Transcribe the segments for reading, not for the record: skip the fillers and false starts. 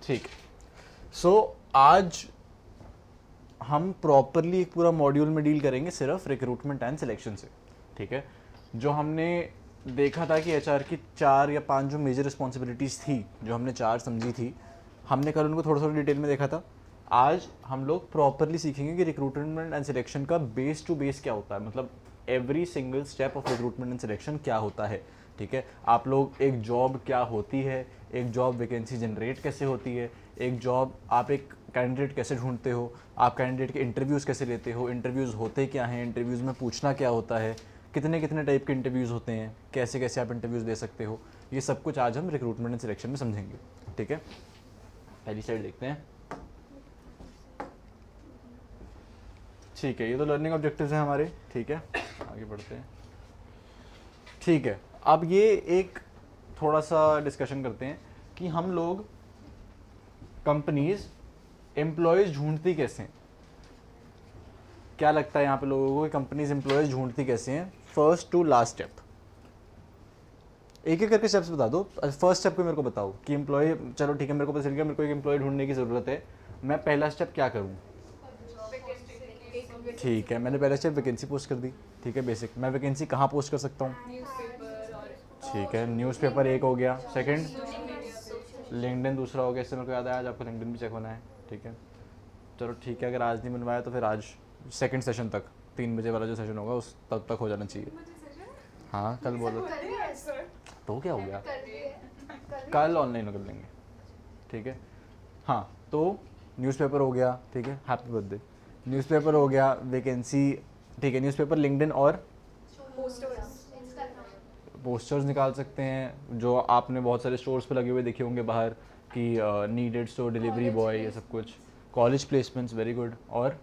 ठीक। सो आज हम प्रॉपरली एक पूरा मॉड्यूल में डील करेंगे सिर्फ रिक्रूटमेंट एंड सिलेक्शन से। ठीक है, जो हमने देखा था कि एचआर की 4 या 5 जो मेजर रिस्पॉन्सिबिलिटीज़ थी, जो हमने 4 समझी थी, हमने कल उनको थोड़ा थोड़ा डिटेल में देखा था। आज हम लोग प्रॉपरली सीखेंगे कि रिक्रूटमेंट एंड सिलेक्शन का बेस टू बेस क्या होता है, मतलब every single step of recruitment and selection क्या होता है। ठीक है, आप लोग एक जॉब क्या होती है, एक जॉब वैकेंसी जनरेट कैसे होती है, एक जॉब आप एक कैंडिडेट कैसे ढूंढते हो, आप कैंडिडेट के इंटरव्यूज़ कैसे लेते हो, इंटरव्यूज़ होते क्या हैं, इंटरव्यूज़ में पूछना क्या होता है, कितने कितने टाइप के इंटरव्यूज़ होते हैं, कैसे कैसे आप इंटरव्यूज़ दे सकते हो, ये सब कुछ आज हम रिक्रूटमेंट एंड सिलेक्शन में समझेंगे। ठीक है, पहली साइड देखते हैं। ठीक है, ये तो लर्निंग ऑब्जेक्टिव्स हैं हमारे। ठीक है, आगे बढ़ते हैं। ठीक है, अब ये एक थोड़ा सा डिस्कशन करते हैं कि हम लोग कंपनीज एम्प्लॉयज़ ढूंढती कैसे हैं। क्या लगता है यहाँ पे लोगों को कि कंपनीज एम्प्लॉयज़ ढूंढती कैसे हैं, फर्स्ट टू लास्ट स्टेप। एक एक करके स्टेप्स बता दो। फर्स्ट स्टेप को मेरे को बताओ कि एम्प्लॉय, चलो ठीक है, मेरे को पता चल गया मेरे को एक एम्प्लॉय ढूंढने की ज़रूरत है, मैं पहला स्टेप क्या करूँ। ठीक है, मैंने पहला स्टेप वैकेंसी पोस्ट कर दी। ठीक है, बेसिक। मैं वैकेंसी कहाँ पोस्ट कर सकता हूँ। ठीक है, न्यूज़पेपर एक हो गया। सेकंड, लिंक्डइन दूसरा हो गया। इससे मेरे को याद आया आज आपको लिंक्डइन भी चेक होना है। ठीक है, चलो ठीक है, अगर आज नहीं बनवाया तो फिर आज सेकंड सेशन तक, 3 बजे वाला जो सेशन होगा उस तब तक हो जाना चाहिए। हाँ, कल बोलो तो क्या हो गया, कल ऑनलाइन कर लेंगे। ठीक है, हाँ, तो न्यूज़पेपर हो गया। ठीक है, हैप्पी बर्थडे। न्यूज़पेपर हो गया, वैकेंसी। ठीक है, न्यूज़पेपर, लिंक्डइन और पोस्टर्स निकाल सकते हैं जो आपने बहुत सारे स्टोर्स पे लगे हुए देखे होंगे बाहर कि नीडेड स्टोर डिलीवरी बॉय, ये सब कुछ। College placements, very good. और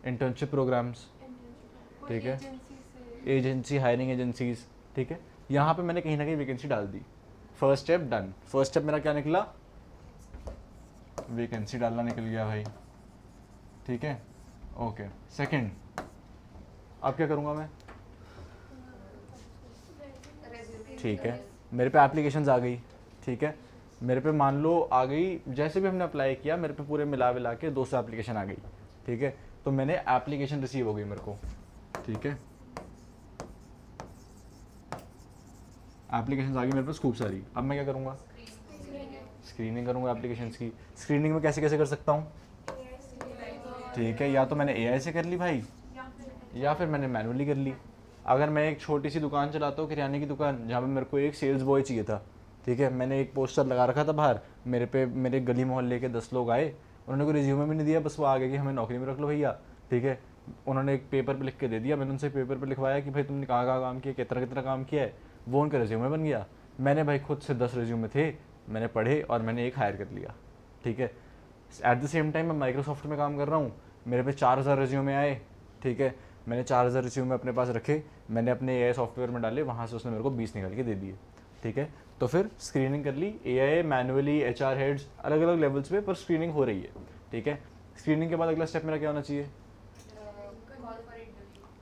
इंटर्नशिप प्रोग्राम्स। ठीक है, एजेंसी, हायरिंग एजेंसीज। ठीक है, यहाँ पे मैंने कहीं ना कहीं वैकेंसी डाल दी। First step done. First step मेरा क्या निकला, वैकेंसी डालना निकल गया भाई। ठीक है, ओके। सेकंड, अब क्या करूँगा मैं। ठीक है, मेरे पे एप्लीकेशंस आ गई। ठीक है, मेरे पे मान लो आ गई, जैसे भी हमने अप्लाई किया मेरे पे पूरे मिला विला के 200 एप्लीकेशन आ गई। ठीक है, तो मैंने एप्लीकेशन रिसीव हो गई मेरे को। ठीक है, एप्लीकेशन आ गई मेरे पास खूब सारी। अब मैं क्या करूँगा, स्क्रीनिंग करूँगा एप्लीकेशंस की। स्क्रीनिंग में कैसे कैसे कर सकता हूँ। ठीक है, या तो मैंने एआई से कर ली भाई, या फिर मैंने मैनुअली कर ली। अगर मैं एक छोटी सी दुकान चलाता हूँ, किराने की दुकान, जहाँ पे मेरे को एक सेल्स बॉय चाहिए था। ठीक है, मैंने एक पोस्टर लगा रखा था बाहर, मेरे पे मेरे गली मोहल्ले के 10 लोग आए, उन्होंने कोई रिज्यूमे भी नहीं दिया, बस वो आ गए कि हमें नौकरी में रख लो भैया। ठीक है, उन्होंने एक पेपर पे लिख के दे दिया, मैंने उनसे पेपर पे लिखवाया कि भाई तुमने कहाँ कहाँ काम किया, कितना कितना काम किया है, वो उनका रिज्यूमे बन गया। मैंने भाई खुद से 10 रिज्यूमे थे, मैंने पढ़े और मैंने एक हायर कर लिया। ठीक है, एट द सेम टाइम मैं माइक्रोसॉफ्ट में काम कर रहा हूँ, मेरे पे 4000 रिज्यूमे आए। ठीक है, मैंने 4000 रिज्यूमे अपने पास रखे, मैंने अपने एआई सॉफ्टवेयर में डाले, वहाँ से उसने मेरे को 20 निकाल के दे दिए। ठीक है, तो फिर स्क्रीनिंग कर ली, एआई मैनुअली, एचआर हेड्स अलग अलग लेवल्स पे, पर स्क्रीनिंग हो रही है। ठीक है, स्क्रीनिंग के बाद अगला स्टेप मेरा क्या होना चाहिए,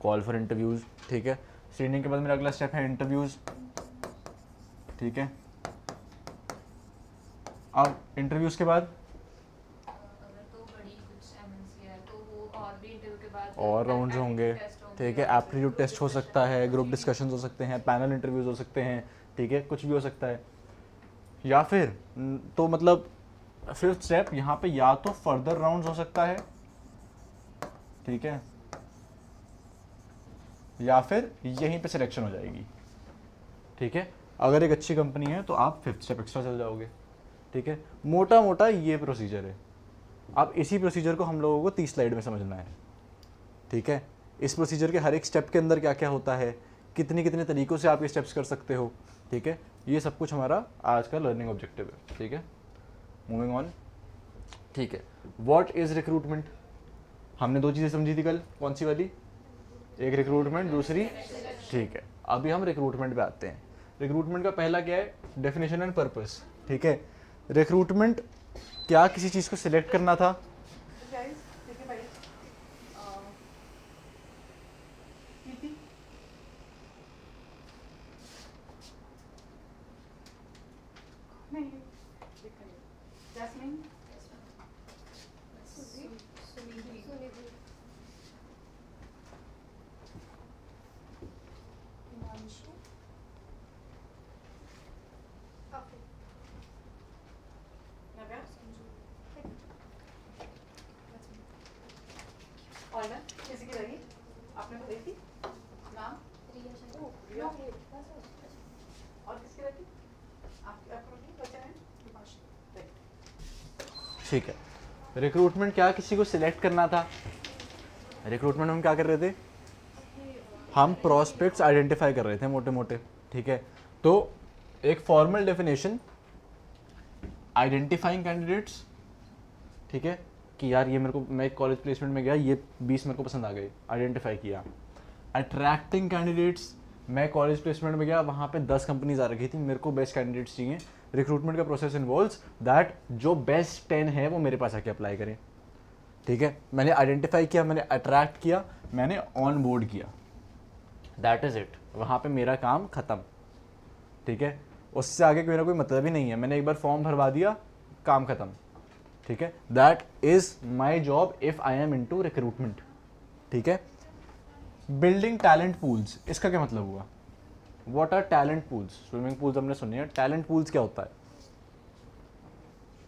कॉल फॉर इंटरव्यूज़। ठीक है, स्क्रीनिंग के बाद मेरा अगला स्टेप है इंटरव्यूज़। ठीक है, अब इंटरव्यूज़ के बाद और राउंड्स होंगे। ठीक है, एप्टीट्यूड टेस्ट हो सकता है, ग्रुप डिस्कशन हो सकते हैं, पैनल इंटरव्यूज हो सकते हैं। ठीक है, कुछ भी हो सकता है। या फिर तो मतलब फिफ्थ स्टेप यहाँ पे, या तो फर्दर राउंड्स हो सकता है। ठीक है, या फिर यहीं पे सिलेक्शन हो जाएगी। ठीक है, अगर एक अच्छी कंपनी है तो आप फिफ्थ स्टेप एक्स्ट्रा चल जाओगे। ठीक है, मोटा मोटा ये प्रोसीजर है। अब इसी प्रोसीजर को हम लोगों को 30 स्लाइड में समझना है। ठीक है, इस प्रोसीजर के हर एक स्टेप के अंदर क्या क्या होता है, कितने कितने तरीक़ों से आप ये स्टेप्स कर सकते हो। ठीक है, ये सब कुछ हमारा आज का लर्निंग ऑब्जेक्टिव है। ठीक है, मूविंग ऑन। ठीक है, व्हाट इज़ रिक्रूटमेंट। हमने 2 चीज़ें समझी थी कल, कौन सी वाली, एक रिक्रूटमेंट, दूसरी। ठीक है, अभी हम रिक्रूटमेंट पे आते हैं। रिक्रूटमेंट का पहला क्या है, डेफिनेशन एंड पर्पस। ठीक है, रिक्रूटमेंट क्या किसी चीज़ को सिलेक्ट करना था। जैस्मिन, नव्या, और ना किसी की लगी आपने बताई थी नाम रिया और किसकी लगी आपकी बचा है ठीक है। रिक्रूटमेंट क्या किसी को सिलेक्ट करना था? रिक्रूटमेंट में हम क्या कर रहे थे? हम प्रोस्पेक्ट्स आइडेंटिफाई कर रहे थे मोटे मोटे, ठीक है। तो एक फॉर्मल डेफिनेशन, आइडेंटिफाइंग कैंडिडेट्स, ठीक है, कि यार ये मेरे को, मैं एक कॉलेज प्लेसमेंट में गया, ये 20 मेरे को पसंद आ गए, आइडेंटिफाई किया। अट्रैक्टिंग कैंडिडेट्स, मैं कॉलेज प्लेसमेंट में गया, वहाँ पे 10 कंपनीज आ रखी थी, मेरे को बेस्ट कैंडिडेट्स चाहिए। रिक्रूटमेंट का प्रोसेस इन्वॉल्व्स दैट जो बेस्ट 10 है वो मेरे पास आके अप्लाई करें, ठीक है। मैंने आइडेंटिफाई किया, मैंने अट्रैक्ट किया, मैंने ऑन बोर्ड किया, दैट इज़ इट। वहाँ पे मेरा काम ख़त्म, ठीक है। उससे आगे मेरा कोई मतलब ही नहीं है। मैंने एक बार फॉर्म भरवा दिया, काम ख़त्म, ठीक है। That is my job if I am into recruitment, ठीक है। बिल्डिंग टैलेंट पूल्स, इसका क्या मतलब हुआ? What are talent pools? Swimming pools हमने सुनी है, टैलेंट पूल्स क्या होता है?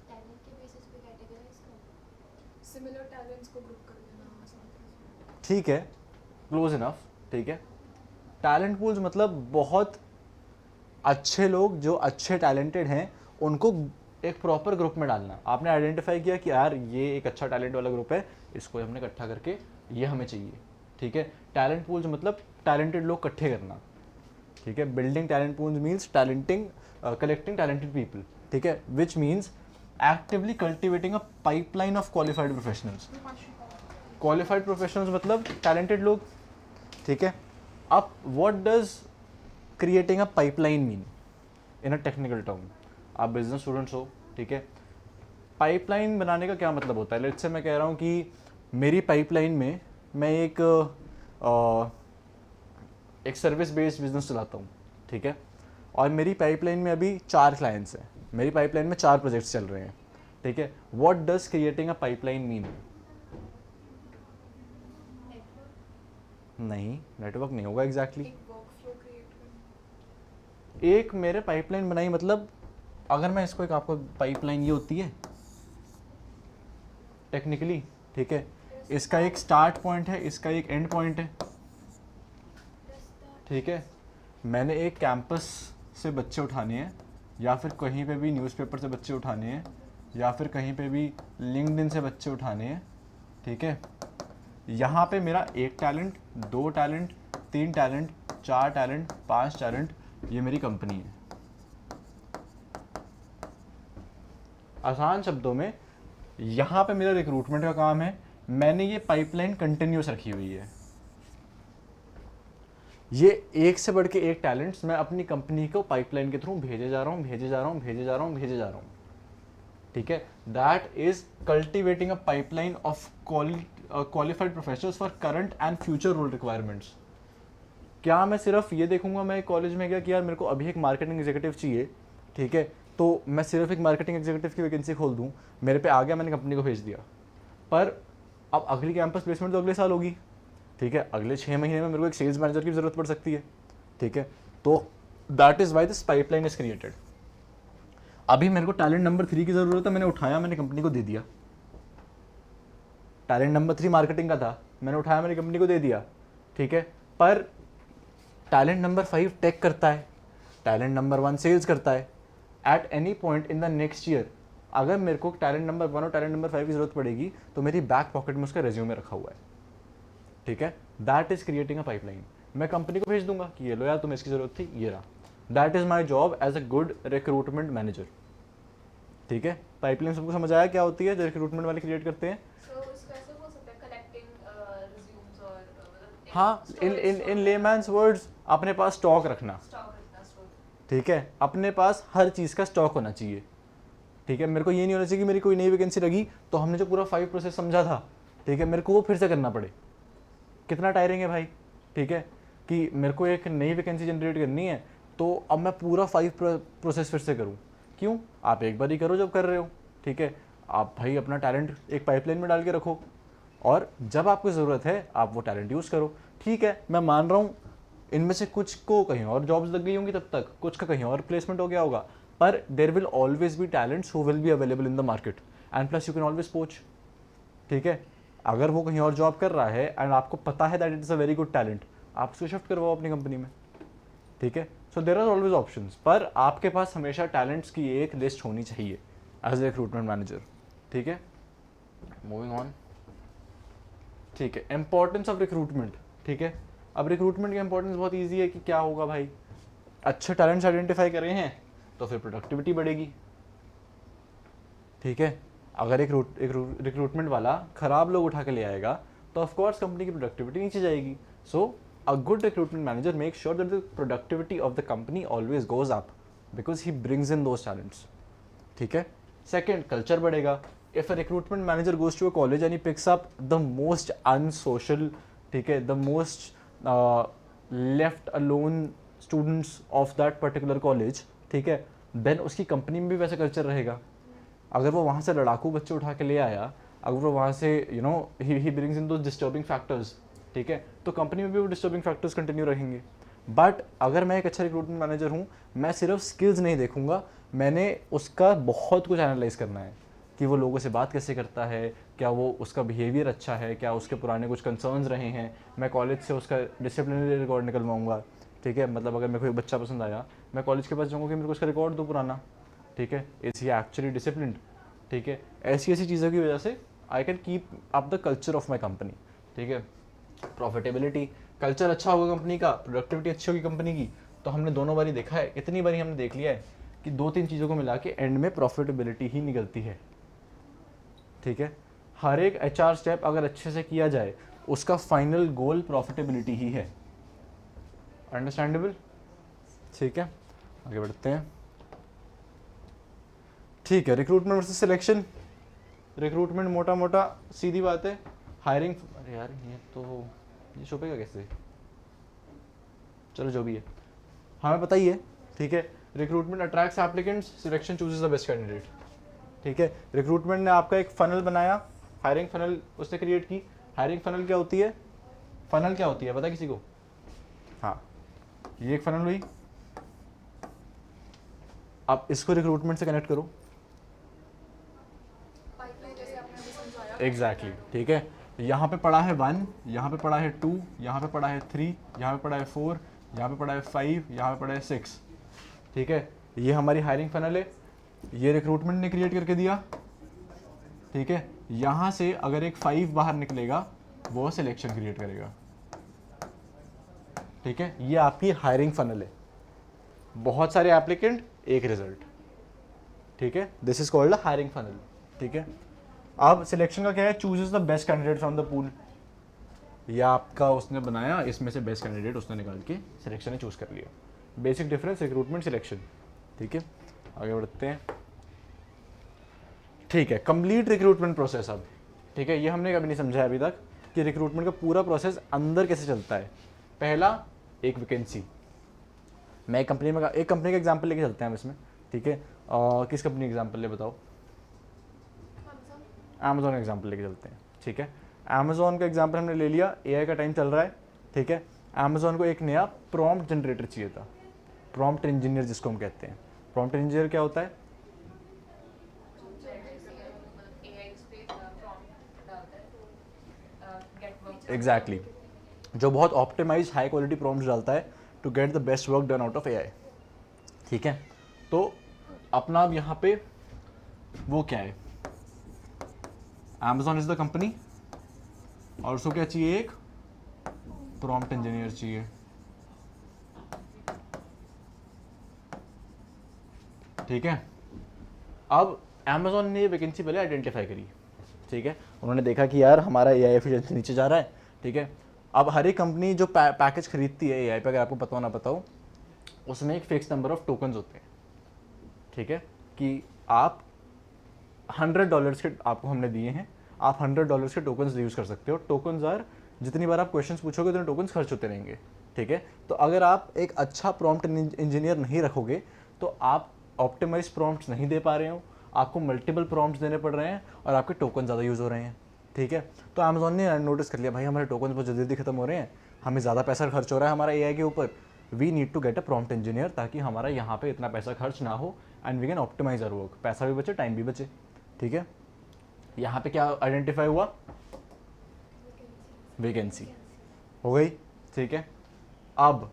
टैलेंट के बेसिस पे कैटेगराइज करना, सिमिलर टैलेंट्स को ग्रुप कर देना साथ। ठीक है, क्लोज इनफ, ठीक है। टैलेंट पूल्स मतलब बहुत अच्छे लोग जो अच्छे टैलेंटेड हैं उनको एक प्रॉपर ग्रुप में डालना। आपने आइडेंटिफाई किया कि यार ये एक अच्छा टैलेंट वाला ग्रुप है, इसको हमने इकट्ठा करके ये हमें चाहिए, ठीक है। टैलेंट पूल्स मतलब टैलेंटेड लोग इकट्ठे करना, ठीक है। Building talent pools means collecting talented people, ठीक है, which means actively cultivating a pipeline of qualified professionals. Qualified professionals मतलब टैलेंटेड लोग, ठीक है। अब what does creating a pipeline mean in a technical term? आप बिजनेस स्टूडेंट्स हो, ठीक है। पाइपलाइन बनाने का क्या मतलब होता है? लेट्स से मैं कह रहा हूँ कि मेरी पाइपलाइन में मैं एक सर्विस बेस्ड बिजनेस चलाता हूँ, ठीक है। और मेरी पाइपलाइन में अभी 4 क्लाइंट्स हैं, मेरी पाइपलाइन में 4 प्रोजेक्ट्स चल रहे हैं, ठीक है। What does creating a pipeline mean? नहीं, नेटवर्क नहीं होगा एग्जैक्टली। एक वर्कफ्लो क्रिएट करना, एक मेरे पाइपलाइन बनाई मतलब, अगर मैं इसको एक आपको पाइपलाइन ये होती है टेक्निकली, ठीक है। इसका एक स्टार्ट पॉइंट है, इसका एक एंड पॉइंट है, ठीक है। मैंने एक कैंपस से बच्चे उठाने हैं, या फिर कहीं पे भी न्यूज़पेपर से बच्चे उठाने हैं, या फिर कहीं पे भी लिंक्डइन से बच्चे उठाने हैं, ठीक है। यहाँ पे मेरा 1 talent, 2 talent, 3 talent, 4 talent, 5 talent, ये मेरी कंपनी है। आसान शब्दों में यहाँ पे मेरा रिक्रूटमेंट का काम है, मैंने ये पाइपलाइन कंटिन्यूस रखी हुई है। ये एक से बढ़ के एक टैलेंट्स मैं अपनी कंपनी को पाइपलाइन के थ्रू भेजे जा रहा हूँ, भेजे जा रहा हूँ, भेजे जा रहा हूँ, भेजे जा रहा हूँ, ठीक है। That is cultivating a pipeline of qualified professionals for current and future role requirements. क्या मैं सिर्फ ये देखूंगा, मैं कॉलेज में गया कि यार मेरे को अभी एक मार्केटिंग एग्जीक्यूटिव चाहिए, ठीक है, तो मैं सिर्फ एक मार्केटिंग एग्जीक्यूटिव की वैकेंसी खोल दूँ, मेरे पे आ गया, मैंने कंपनी को भेज दिया। पर अब अगली कैंपस प्लेसमेंट तो अगले साल होगी, ठीक है। अगले 6 महीने में मेरे को एक सेल्स मैनेजर की ज़रूरत पड़ सकती है, ठीक है। तो that is why this pipeline is created. अभी मेरे को टैलेंट नंबर 3 की ज़रूरत है, मैंने उठाया, मैंने कंपनी को दे दिया। टैलेंट नंबर 3 मार्केटिंग का था, मैंने उठाया, मैंने कंपनी को दे दिया, ठीक है। पर टैलेंट नंबर 5 टेक करता है, टैलेंट नंबर 1 सेल्स करता है। At any point in the next year अगर मेरे को टैलेंट नंबर 1 और टैलेंट नंबर 5 की ज़रूरत पड़ेगी तो मेरी बैक पॉकेट में उसका रेज्यूमे रखा हुआ है, ठीक है। That is creating a pipeline. मैं कंपनी को भेज दूंगा कि ये लो यार, तुम्हें इसकी ज़रूरत थी, ये रहा। That is my job as a good recruitment manager, ठीक है। पाइपलाइन सबको समझ आया क्या होती है जो रिक्रूटमेंट वाले क्रिएट करते हैं? सो इसको ऐसे बोल सकते हैं कलेक्टिंग रिज्यूम्स और मतलब हाँ, इन लेमैन्स वर्ड्स अपने पास स्टॉक रखना, स्टॉक रखना स्टोर। ठीक है। अपने पास हर चीज़ का स्टॉक होना चाहिए, ठीक है। मेरे को ये नहीं होना चाहिए कि मेरी कोई नई वैकेंसी लगी तो हमने जो पूरा 5 प्रोसेस समझा था, ठीक है, मेरे को वो फिर से करना पड़े। कितना टायरिंग है भाई, ठीक है। कि मेरे को एक नई वैकेंसी जनरेट करनी है तो अब मैं पूरा 5 प्रोसेस फिर से करूँ, क्यों? आप एक बार ही करो जब कर रहे हो, ठीक है। आप भाई अपना टैलेंट एक पाइपलाइन में डाल के रखो और जब आपको ज़रूरत है आप वो टैलेंट यूज़ करो। ठीक है, मैं मान रहा हूँ इनमें से कुछ को कहीं और जॉब्स लग गई होंगी तब तक, कुछ का कहीं और प्लेसमेंट हो गया होगा, पर there will always be talents who will be available in the market and plus you can always पोच। ठीक है, अगर वो कहीं और जॉब कर रहा है एंड आपको पता है that it is a very good talent, आप उसको शिफ्ट करवाओ अपनी कंपनी में। ठीक है, सो देर आर ऑलवेज ऑप्शंस, पर आपके पास हमेशा टैलेंट्स की एक लिस्ट होनी चाहिए एज ए रिक्रूटमेंट मैनेजर। ठीक है, मूविंग ऑन। ठीक है, इंपॉर्टेंस ऑफ रिक्रूटमेंट। ठीक है, अब रिक्रूटमेंट की इंपॉर्टेंस बहुत ईजी है कि क्या होगा भाई, अच्छे टैलेंट्स आइडेंटिफाई करे हैं तो फिर प्रोडक्टिविटी बढ़ेगी। ठीक है, अगर एक रिक्रूटमेंट वाला खराब लोग उठा के ले आएगा तो ऑफकोर्स कंपनी की प्रोडक्टिविटी नीचे जाएगी। So a good recruitment manager make sure that the productivity of the company always goes up because he brings in those talents. ठीक है, सेकेंड, कल्चर बढ़ेगा। If a recruitment manager goes to a college and he picks up the most unsocial, ठीक है, the most left alone students of that particular college, ठीक है, then उसकी company में भी वैसा कल्चर रहेगा। अगर वो वहाँ से लड़ाकू बच्चे उठा के ले आया, अगर वो वहाँ से you know he brings in those disturbing factors, ठीक है, तो कंपनी में भी वो डिस्टर्बिंग फैक्टर्स कंटिन्यू रहेंगे। बट अगर मैं एक अच्छा रिक्रूटमेंट मैनेजर हूँ, मैं सिर्फ स्किल्स नहीं देखूंगा, मैंने उसका बहुत कुछ एनालाइज करना है कि वो लोगों से बात कैसे करता है, क्या वो उसका बिहेवियर अच्छा है, क्या उसके पुराने कुछ कंसर्न्स रहे हैं। मैं कॉलेज से उसका डिसिप्लिनरी रिकॉर्ड निकलवाऊंगा। ठीक है, मतलब अगर मेरे को एक बच्चा पसंद आया, मैं कॉलेज के पास जाऊँगा कि मेरे को उसका रिकॉर्ड दो पुराना। ठीक है, इज ही एक्चुअली डिसिप्लिन्ड। ठीक है, ऐसी ऐसी चीज़ों की वजह से I can keep up the culture of my company. ठीक है, प्रॉफिटेबिलिटी, कल्चर अच्छा होगा कंपनी का, प्रोडक्टिविटी अच्छी होगी कंपनी की, तो हमने दोनों बारी देखा है, इतनी बारी हमने देख लिया है कि दो तीन चीज़ों को मिला के एंड में प्रॉफिटेबिलिटी ही निकलती है। ठीक है, हर एक HR स्टेप अगर अच्छे से किया जाए उसका फाइनल गोल प्रॉफिटेबिलिटी ही है। अंडरस्टैंडेबल? ठीक है, आगे बढ़ते हैं। ठीक है, रिक्रूटमेंट वर्सेस सिलेक्शन। रिक्रूटमेंट मोटा मोटा सीधी बात है, हायरिंग। अरे यार ये छुपेगा कैसे, चलो जो भी है, हमें पता ही है। ठीक है, recruitment attracts applicants, selection chooses the best candidate. ठीक है, रिक्रूटमेंट ने आपका एक फनल बनाया, हायरिंग फनल उसने क्रिएट की। हायरिंग फनल क्या होती है? फनल क्या होती है पता किसी को? हाँ, ये एक फनल हुई। आप इसको रिक्रूटमेंट से कनेक्ट करो। पाइपलाइन जैसे आपने अभी समझाया। एग्जैक्टली ठीक है, यहाँ पे पड़ा है 1, यहाँ पे पड़ा है 2, यहाँ पे पड़ा है 3, यहाँ पे पड़ा है 4, यहाँ पे पड़ा है 5, यहाँ पे पड़ा है 6। ठीक है, ये हमारी हायरिंग फनल है, ये रिक्रूटमेंट ने क्रिएट करके दिया। ठीक है, यहाँ से अगर एक 5 बाहर निकलेगा वो सिलेक्शन क्रिएट करेगा। ठीक है, ये आपकी हायरिंग फनल है, बहुत सारे एप्लीकेंट एक रिजल्ट। ठीक है, this is called hiring funnel. ठीक है, अब सिलेक्शन का क्या है? Chooses the best candidate from the pool. या आपका उसने बनाया, इसमें से बेस्ट कैंडिडेट उसने निकाल के सिलेक्शन ने चूज कर लिया। Basic difference recruitment selection. ठीक है, आगे बढ़ते हैं। ठीक है, कंप्लीट रिक्रूटमेंट प्रोसेस। अब ठीक है, ये हमने कभी नहीं समझा अभी तक कि रिक्रूटमेंट का पूरा प्रोसेस अंदर कैसे चलता है। पहला, एक वैकेंसी। मैं एक कंपनी का एग्जांपल लेके चलते हैं हम इसमें। ठीक है, किस कंपनी एग्जांपल ले बताओ? अमेजोन का एग्जांपल लेके चलते हैं। ठीक है, अमेजोन का एग्जांपल हमने ले लिया, AI का टाइम चल रहा है। ठीक है, अमेजोन को एक नया प्रॉम्प्ट जनरेटर चाहिए था, प्रॉम्प्ट इंजीनियर जिसको हम कहते हैं। प्रॉम्प्ट इंजीनियर क्या होता है? एग्जैक्टली जो बहुत ऑप्टिमाइज हाई क्वालिटी प्रॉम्प्ट्स डालता है to get the best work done out of AI। ठीक है, तो अपना अब यहाँ पे वो क्या है, Amazon इज द कंपनी और उसको क्या चाहिए? एक प्रॉम्प्ट इंजीनियर चाहिए। ठीक है, अब Amazon ने ये वैकेंसी पहले आइडेंटिफाई करी। ठीक है, उन्होंने देखा कि यार हमारा AI एफिशिएंसी नीचे जा रहा है। ठीक है, अब हर एक कंपनी जो पैकेज खरीदती है AI पे, अगर आपको पता हो ना पता हो, उसमें एक फिक्स नंबर ऑफ टोकन्स होते हैं। ठीक है, कि आप $100 के आपको हमने दिए हैं, आप $100 के टोकन्स यूज़ कर सकते हो। टोकन्स आर, जितनी बार आप क्वेश्चंस पूछोगे उतने टोकन्स खर्च होते रहेंगे। ठीक है, तो अगर आप एक अच्छा प्रॉम्प्ट इंजीनियर नहीं रखोगे तो आप ऑप्टिमाइज प्रॉम्प्ट्स नहीं दे पा रहे हो, आपको मल्टीपल प्रॉम्प्ट्स देने पड़ रहे हैं और आपके टोकन ज़्यादा यूज़ हो रहे हैं, ठीक है। तो अमेज़ॉन ने नोटिस कर लिया भाई हमारे टोकन बहुत जल्दी ख़त्म हो रहे हैं, हमें ज़्यादा पैसा खर्च हो रहा है हमारा एआई के ऊपर, we need to get a prompt engineer ताकि हमारा यहाँ पे इतना पैसा खर्च ना हो and we can optimize our work, पैसा भी बचे टाइम भी बचे, ठीक है। यहाँ पे क्या आइडेंटिफाई हुआ, वैकेंसी हो गई, ठीक है। अब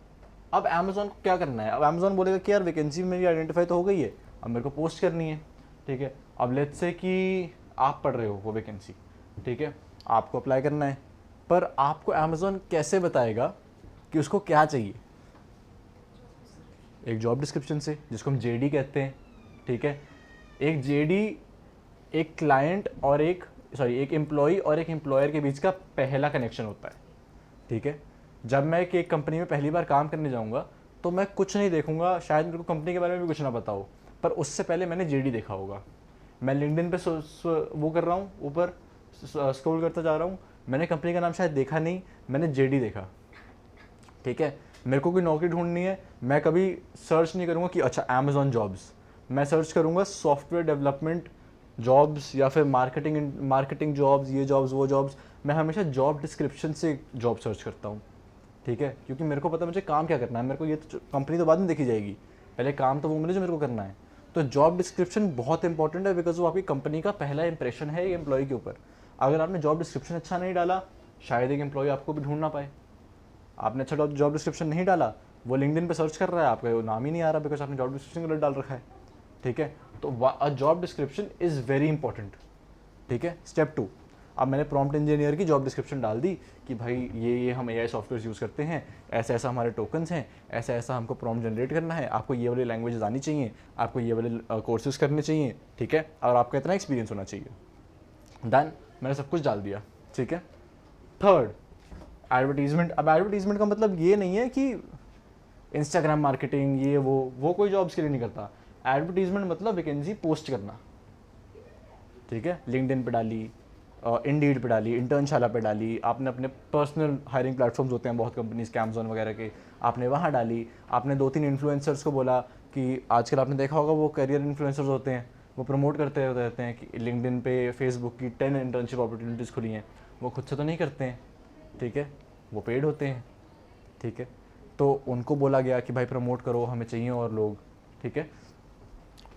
अमेज़ॉन को क्या करना है, अब अमेज़ॉन बोलेगा कि यार वैकेंसी मेरी आइडेंटिफाई तो हो गई है, अब मेरे को पोस्ट करनी है, ठीक है। अब लेट्स से कि आप पढ़ रहे हो वो वैकेंसी, ठीक है, आपको अप्लाई करना है, पर आपको अमेज़ॉन कैसे बताएगा कि उसको क्या चाहिए, एक जॉब डिस्क्रिप्शन से जिसको हम जेडी कहते हैं, ठीक है। एक जेडी एक क्लाइंट और एक एम्प्लॉय और एक एम्प्लॉयर के बीच का पहला कनेक्शन होता है, ठीक है। जब मैं एक कंपनी में पहली बार काम करने जाऊंगा तो मैं कुछ नहीं देखूंगा, शायद मेरे को कंपनी के बारे में भी कुछ ना पता हो, पर उससे पहले मैंने जेडी देखा होगा। मैं लिंक्डइन पे वो कर रहा हूँ, ऊपर स्क्रॉल करता जा रहा हूँ, मैंने कंपनी का नाम शायद देखा नहीं, मैंने जेडी देखा, ठीक है। मेरे को कोई नौकरी ढूंढनी है, मैं कभी सर्च नहीं करूँगा कि अच्छा अमेज़ॉन जॉब्स, मैं सर्च करूँगा सॉफ्टवेयर डेवलपमेंट जॉब्स या फिर मार्केटिंग जॉब्स, ये जॉब्स वो जॉब्स। मैं हमेशा जॉब डिस्क्रिप्शन से जॉब सर्च करता हूँ, ठीक है, क्योंकि मेरे को पता है मुझे काम क्या करना है, मेरे को ये तो कंपनी तो बाद में देखी जाएगी, पहले काम तो वो मिले जो मेरे को करना है। तो जॉब डिस्क्रिप्शन बहुत इंपॉर्टेंट है बिकॉज वो आपकी कंपनी का पहला इंप्रेशन है एक एम्प्लॉय के ऊपर। अगर आपने जॉब डिस्क्रिप्शन अच्छा नहीं डाला, शायद एक एम्प्लॉय आपको भी ढूंढ ना पाए। आपने अच्छा जॉब डिस्क्रिप्शन नहीं डाला, वो लिंक्डइन पे सर्च कर रहा है, आपका नाम ही नहीं आ रहा बिकॉज आपने जॉब डिस्क्रिप्शन गलत डाल रखा है, ठीक है। तो job description is very important, ठीक है। स्टेप 2, अब मैंने प्रॉम्प्ट इंजीनियर की जॉब डिस्क्रिप्शन डाल दी कि भाई ये हम एआई सॉफ्टवेयर यूज़ करते हैं, ऐसा ऐसा हमारे टोकन्स हैं, ऐसा ऐसा हमको प्रॉम्प्ट जनरेट करना है, आपको ये वाली लैंग्वेजेस आनी चाहिए, आपको ये वाले कोर्सेज करने चाहिए, ठीक है, और आपका इतना एक्सपीरियंस होना चाहिए। देन मैंने सब कुछ डाल दिया, ठीक है। Third, advertisement. अब एडवर्टीजमेंट का मतलब ये नहीं है कि इंस्टाग्राम मार्केटिंग ये वो कोई जॉब्स के लिए नहीं करता। एडवर्टीजमेंट मतलब वैकेंसी पोस्ट करना, ठीक है, लिंक्डइन पे डाली, इंडीड पे डाली, इंटर्नशाला पे डाली, आपने अपने पर्सनल हायरिंग प्लेटफॉर्म्स होते हैं बहुत कंपनीज के, अमेज़ॉन वगैरह के, आपने वहाँ डाली, आपने 2-3 इन्फ्लुएंसर्स को बोला कि आजकल आपने देखा होगा वो करियर इन्फ्लुएंसर्स होते हैं, वो प्रमोट करते रहते हैं कि लिंक्डइन पे फेसबुक की 10 इंटर्नशिप अपॉर्चुनिटीज़ खुली हैं, वो खुद से तो नहीं करते हैं, ठीक है, वो पेड होते हैं, ठीक है। तो उनको बोला गया कि भाई प्रमोट करो, हमें चाहिए और लोग, ठीक है।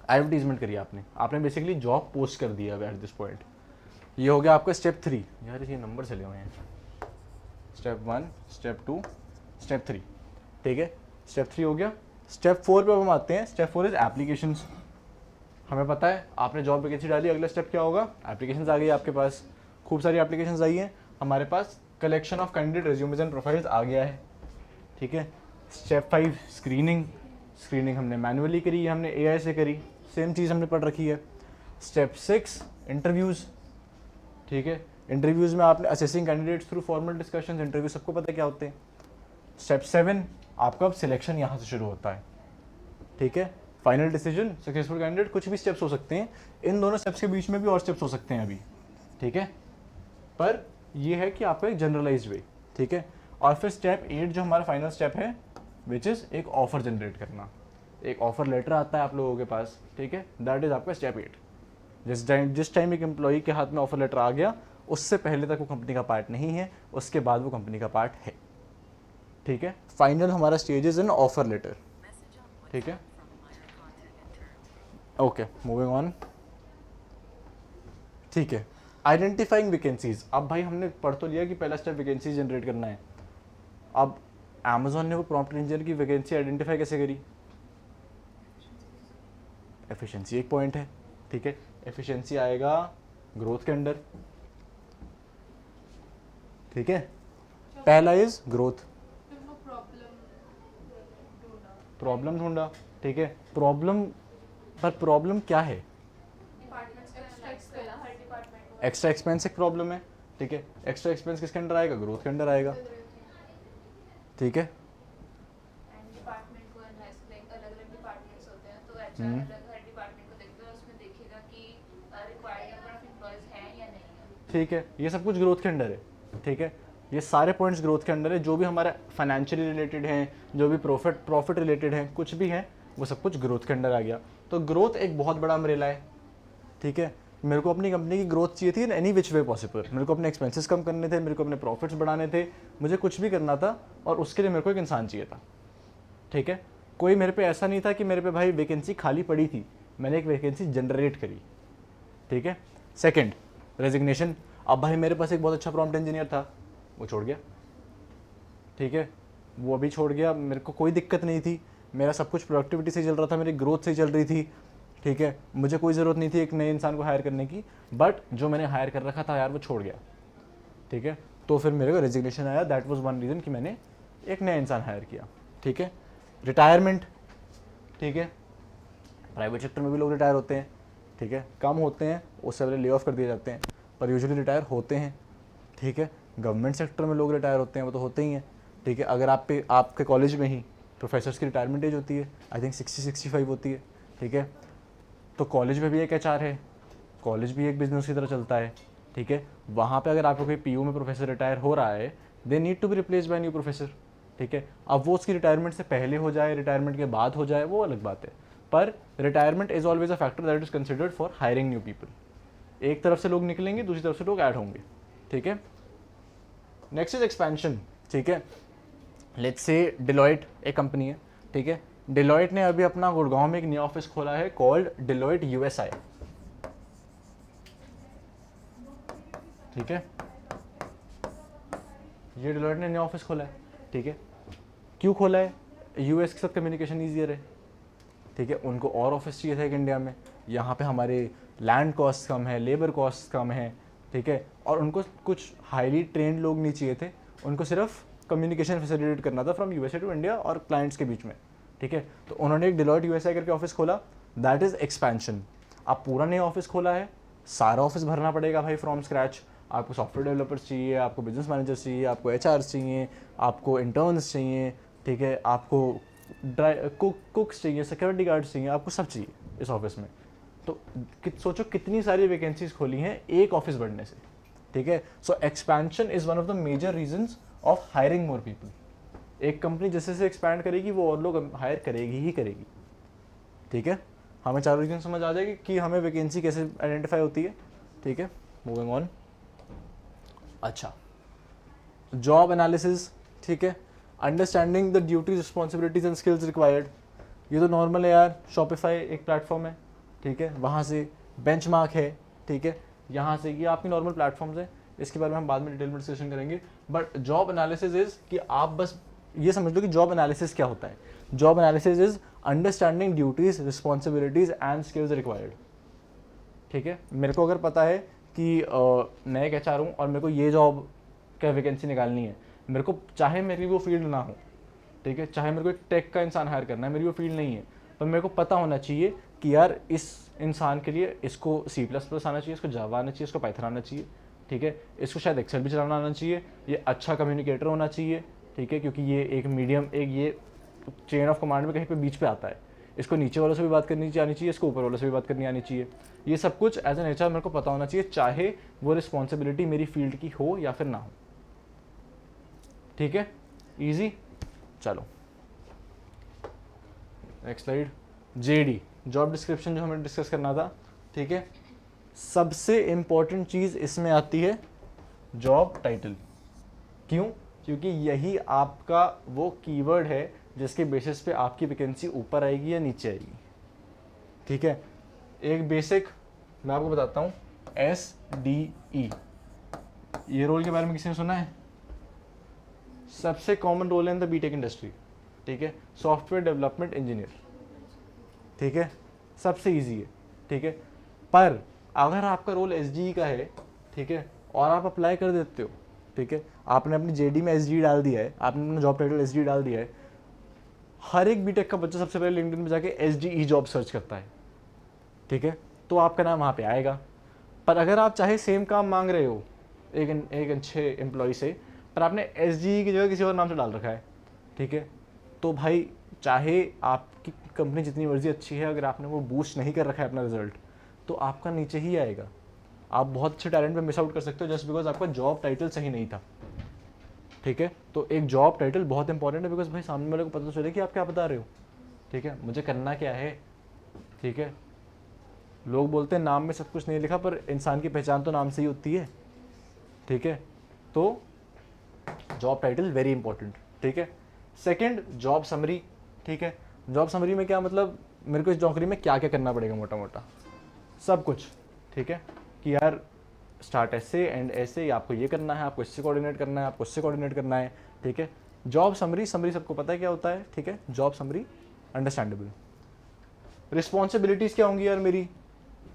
एडवर्टीजमेंट करिए आपने बेसिकली जॉब पोस्ट कर दिया एट दिस पॉइंट। ये हो गया आपका स्टेप 3। यार ये नंबर चले हुए हैं, स्टेप 1, स्टेप 2, स्टेप 3, ठीक है। स्टेप 3 हो गया। स्टेप 4 पे हम आते हैं। Step 4 is applications. हमें पता है आपने जॉब वैकेंसी डाली, अगला स्टेप क्या होगा, एप्लीकेशंस आ गई आपके पास, खूब सारी एप्लीकेशंस आई हैं हमारे पास, collection of candidate resumes and profiles आ गया है, ठीक है। स्टेप 5 स्क्रीनिंग हमने मैनुअली करी है, हमने एआई से करी, सेम चीज़ हमने पढ़ रखी है। स्टेप 6 इंटरव्यूज़, ठीक है। इंटरव्यूज़ में आपने assessing candidates through formal discussions, interview सबको पता है क्या होते हैं। स्टेप 7 आपका अब सिलेक्शन यहाँ से शुरू होता है, ठीक है। फाइनल डिसीजन, सक्सेसफुल कैंडिडेट, कुछ भी स्टेप्स हो सकते हैं, इन दोनों स्टेप्स के बीच में भी और स्टेप्स हो सकते हैं अभी, ठीक है, पर ये है कि आपका एक जनरलाइज्ड वे, ठीक है। और फिर स्टेप 8 जो हमारा फाइनल स्टेप है, विच इज़ एक ऑफर जनरेट करना। एक ऑफर लेटर आता है आप लोगों के पास, ठीक है, दैट इज़ आपका स्टेप 8। जिस टाइम एक एम्प्लॉई के हाथ में ऑफर लेटर आ गया, उससे पहले तक वो कंपनी का पार्ट नहीं है, उसके बाद वो कंपनी का पार्ट है, ठीक है। फाइनल हमारा stage is in offer letter, ठीक है। ओके, मूविंग ऑन, ठीक है। Identifying vacancies. अब भाई हमने पढ़ तो लिया कि पहला स्टेप वैकेंसी जनरेट करना है। अब अमेज़ॉन ने वो प्रॉम्प्ट इंजीनियर की वैकेंसी आइडेंटिफाई कैसे करी, एफिशिएंसी एक पॉइंट है, ठीक है। एफिशिएंसी आएगा ग्रोथ के अंडर, ठीक है। पहला इज ग्रोथ, प्रॉब्लम ढूंढा, ठीक है। प्रॉब्लम क्या है, एक्स्ट्रा एक्सपेंस एक प्रॉब्लम है, ठीक है। एक्स्ट्रा एक्सपेंस किसके अंडर आएगा, ग्रोथ के अंडर आएगा, ठीक है। ठीक है, ये सब कुछ ग्रोथ के अंडर है, ठीक है। ये सारे पॉइंट्स ग्रोथ के अंडर है, जो भी हमारा फाइनेंशियली रिलेटेड हैं, जो भी प्रॉफिट रिलेटेड हैं, कुछ भी है वो सब कुछ ग्रोथ के अंडर आ गया। तो ग्रोथ एक बहुत बड़ा अम्ब्रेला है, ठीक है। मेरे को अपनी कंपनी की ग्रोथ चाहिए थी in any which way possible. मेरे को अपने एक्सपेंसेस कम करने थे, मेरे को अपने प्रॉफिट्स बढ़ाने थे, मुझे कुछ भी करना था और उसके लिए मेरे को एक इंसान चाहिए था, ठीक है। कोई मेरे पे ऐसा नहीं था कि मेरे पे भाई वैकेंसी खाली पड़ी थी, मैंने एक वैकेंसी जनरेट करी, ठीक है। Second, resignation. अब भाई मेरे पास एक बहुत अच्छा प्रॉम्प्ट इंजीनियर था, वो छोड़ गया, ठीक है। वो अभी छोड़ गया, मेरे को कोई दिक्कत नहीं थी, मेरा सब कुछ प्रोडक्टिविटी से चल रहा था, मेरी ग्रोथ से चल रही थी, ठीक है। मुझे कोई ज़रूरत नहीं थी एक नए इंसान को हायर करने की, बट जो मैंने हायर कर रखा था यार वो छोड़ गया, ठीक है। तो फिर मेरे को रेजिग्नेशन आया, दैट वाज वन रीज़न कि मैंने एक नया इंसान हायर किया, ठीक है। रिटायरमेंट, ठीक है, प्राइवेट सेक्टर में भी लोग रिटायर होते हैं, ठीक है, कम होते हैं, उससे पहले ले ऑफ कर दिए जाते हैं, पर यूजुअली रिटायर होते हैं, ठीक है। गवर्नमेंट सेक्टर में लोग रिटायर होते हैं, वो तो होते ही हैं, ठीक है। अगर आपके कॉलेज में ही प्रोफेसर्स की रिटायरमेंट एज होती है, आई थिंक 60-65 होती है, ठीक है। तो कॉलेज में भी एक एचआर है, कॉलेज भी एक बिजनेस की तरह चलता है, ठीक है। वहाँ पे अगर आपको कोई पीयू में प्रोफेसर रिटायर हो रहा है, they need to be replace by new professor, ठीक है। अब वो उसकी रिटायरमेंट से पहले हो जाए, रिटायरमेंट के बाद हो जाए, वो अलग बात है, पर retirement is always a factor that is considered for hiring new people. एक तरफ से लोग निकलेंगे, दूसरी तरफ से लोग ऐड होंगे, ठीक है। नेक्स्ट इज एक्सपेंशन, ठीक है। लेट्स से डिलॉयट एक कंपनी है, ठीक है। डिलॉयट ने अभी अपना गुड़गांव में एक नया ऑफिस खोला है कॉल्ड डिलॉयट यूएसआई, ठीक है। ये डिलॉयट ने नया ऑफिस खोला है, ठीक है। क्यों खोला है? यूएस के साथ कम्युनिकेशन ईजियर है, ठीक है। उनको और ऑफिस चाहिए था एक इंडिया में, यहाँ पे हमारे लैंड कॉस्ट कम है, लेबर कॉस्ट कम है, ठीक है। और उनको कुछ हाईली ट्रेंड लोग नहीं चाहिए थे, उनको सिर्फ कम्युनिकेशन फैसिलिटेट करना था फ्रॉम यूएसए टू इंडिया और क्लाइंट्स के बीच में, ठीक है। तो उन्होंने एक डिलॉयट यूएसए करके ऑफिस खोला, दैट इज एक्सपेंशन। अब पूरा नया ऑफिस खोला है, सारा ऑफिस भरना पड़ेगा भाई फ्रॉम स्क्रैच। आपको सॉफ्टवेयर डेवलपर्स चाहिए, आपको बिजनेस मैनेजर्स चाहिए, आपको एचआर्स चाहिए, आपको इंटर्न्स चाहिए, ठीक है, आपको कुक्स चाहिए, सिक्योरिटी गार्ड्स चाहिए, आपको सब चाहिए इस ऑफिस में। तो सोचो कितनी सारी वैकेंसीज खोली हैं एक ऑफिस बढ़ने से, ठीक है। So expansion is one of the major reasons of hiring more people. एक कंपनी जैसे से एक्सपैंड करेगी वो और लोग हायर करेगी ही करेगी, ठीक है। हमें चारों रीजन समझ आ जाएगी कि हमें वैकेंसी कैसे आइडेंटिफाई होती है, ठीक है। Moving on. अच्छा, जॉब एनालिसिस, ठीक है। Understanding the duties, responsibilities and skills required. ये तो नॉर्मल है यार, शॉपिफाई एक प्लेटफॉर्म है, ठीक है, वहाँ से बेंचमार्क है, ठीक है, यहाँ से ये आपकी नॉर्मल प्लेटफॉर्म्स है, इसके बारे में हम बाद में डिटेल में डिस्कशन करेंगे। बट जॉब एनालिसिस इज कि आप बस ये समझ लो कि जॉब एनालिसिस क्या होता है। Job analysis is understanding duties, responsibilities and skills required, ठीक है। मेरे को अगर पता है कि मैं एक एचआर हूँ और मेरे को ये जॉब का वैकेंसी निकालनी है, मेरे को चाहे मेरी वो फील्ड ना हो, ठीक है, चाहे मेरे को एक टेक का इंसान हायर करना है, मेरी वो फील्ड नहीं है, पर मेरे को पता होना चाहिए कि यार इस इंसान के लिए इसको C++ आना चाहिए, इसको जावा आना चाहिए, इसको पाइथन आना चाहिए, ठीक है, इसको शायद एक्सेल भी चलाना आना चाहिए, ये अच्छा कम्युनिकेटर होना चाहिए, ठीक है, क्योंकि ये एक मीडियम, एक ये चेन ऑफ कमांड में कहीं पे बीच पे आता है, इसको नीचे वालों से भी बात करनी आनी चाहिए, इसको ऊपर वालों से भी बात करनी आनी चाहिए। ये सब कुछ एज एन एचआर मेरे को पता होना चाहिए, चाहे वो रिस्पॉन्सिबिलिटी मेरी फील्ड की हो या फिर ना हो, ठीक है। इजी। चलो next slide. JD, job description, जो हमें डिस्कस करना था, ठीक है। सबसे इंपॉर्टेंट चीज़ इसमें आती है जॉब टाइटल। क्यों? क्योंकि यही आपका वो कीवर्ड है जिसके बेसिस पे आपकी वैकेंसी ऊपर आएगी या नीचे आएगी, ठीक है। एक बेसिक मैं आपको बताता हूँ, SDE, ये रोल के बारे में किसी ने सुना है? सबसे कॉमन रोल है इन द बीटेक इंडस्ट्री, ठीक है, सॉफ्टवेयर डेवलपमेंट इंजीनियर, ठीक है, सबसे इजी है, ठीक है। पर अगर आपका रोल SDE का है, ठीक है, और आप अप्लाई कर देते हो, ठीक है, आपने अपनी JD में SDE डाल दिया है, आपने अपना जॉब टाइटल SDE डाल दिया है, हर एक बीटेक का बच्चा सबसे पहले लिंक्डइन में जाके SDE जॉब सर्च करता है, ठीक है, तो आपका नाम वहाँ पे आएगा। पर अगर आप चाहे सेम काम मांग रहे हो एक अच्छे एम्प्लॉय से, पर आपने SDE की जगह किसी और नाम से डाल रखा है, ठीक है, तो भाई चाहे आपकी कंपनी जितनी मर्जी अच्छी है, अगर आपने वो बूस्ट नहीं कर रखा है अपना रिजल्ट, तो आपका नीचे ही आएगा। आप बहुत अच्छे टैलेंट पे मिस आउट कर सकते हो जस्ट बिकॉज आपका जॉब टाइटल सही नहीं था, ठीक है। तो एक जॉब टाइटल बहुत इंपॉर्टेंट है, बिकॉज भाई सामने वाले को पता तो चले कि आप क्या बता रहे हो, ठीक है, मुझे करना क्या है, ठीक है, लोग बोलते हैं नाम में सब कुछ नहीं लिखा, पर इंसान की पहचान तो नाम से ही होती है, ठीक है। तो जॉब टाइटल वेरी इंपॉर्टेंट, ठीक है। सेकंड, जॉब समरी, ठीक है। जॉब समरी में क्या मतलब, मेरे को इस नौकरी में क्या क्या करना पड़ेगा, मोटा मोटा सब कुछ, ठीक है। कि यार स्टार्ट ऐसे एंड ऐसे, आपको ये करना है, आपको इससे कोऑर्डिनेट करना है, आपको इससे कोऑर्डिनेट करना है, ठीक है। जॉब समरी, समरी सबको पता है क्या होता है, ठीक है। Job summary understandable. रिस्पॉन्सिबिलिटीज़ क्या होंगी यार मेरी,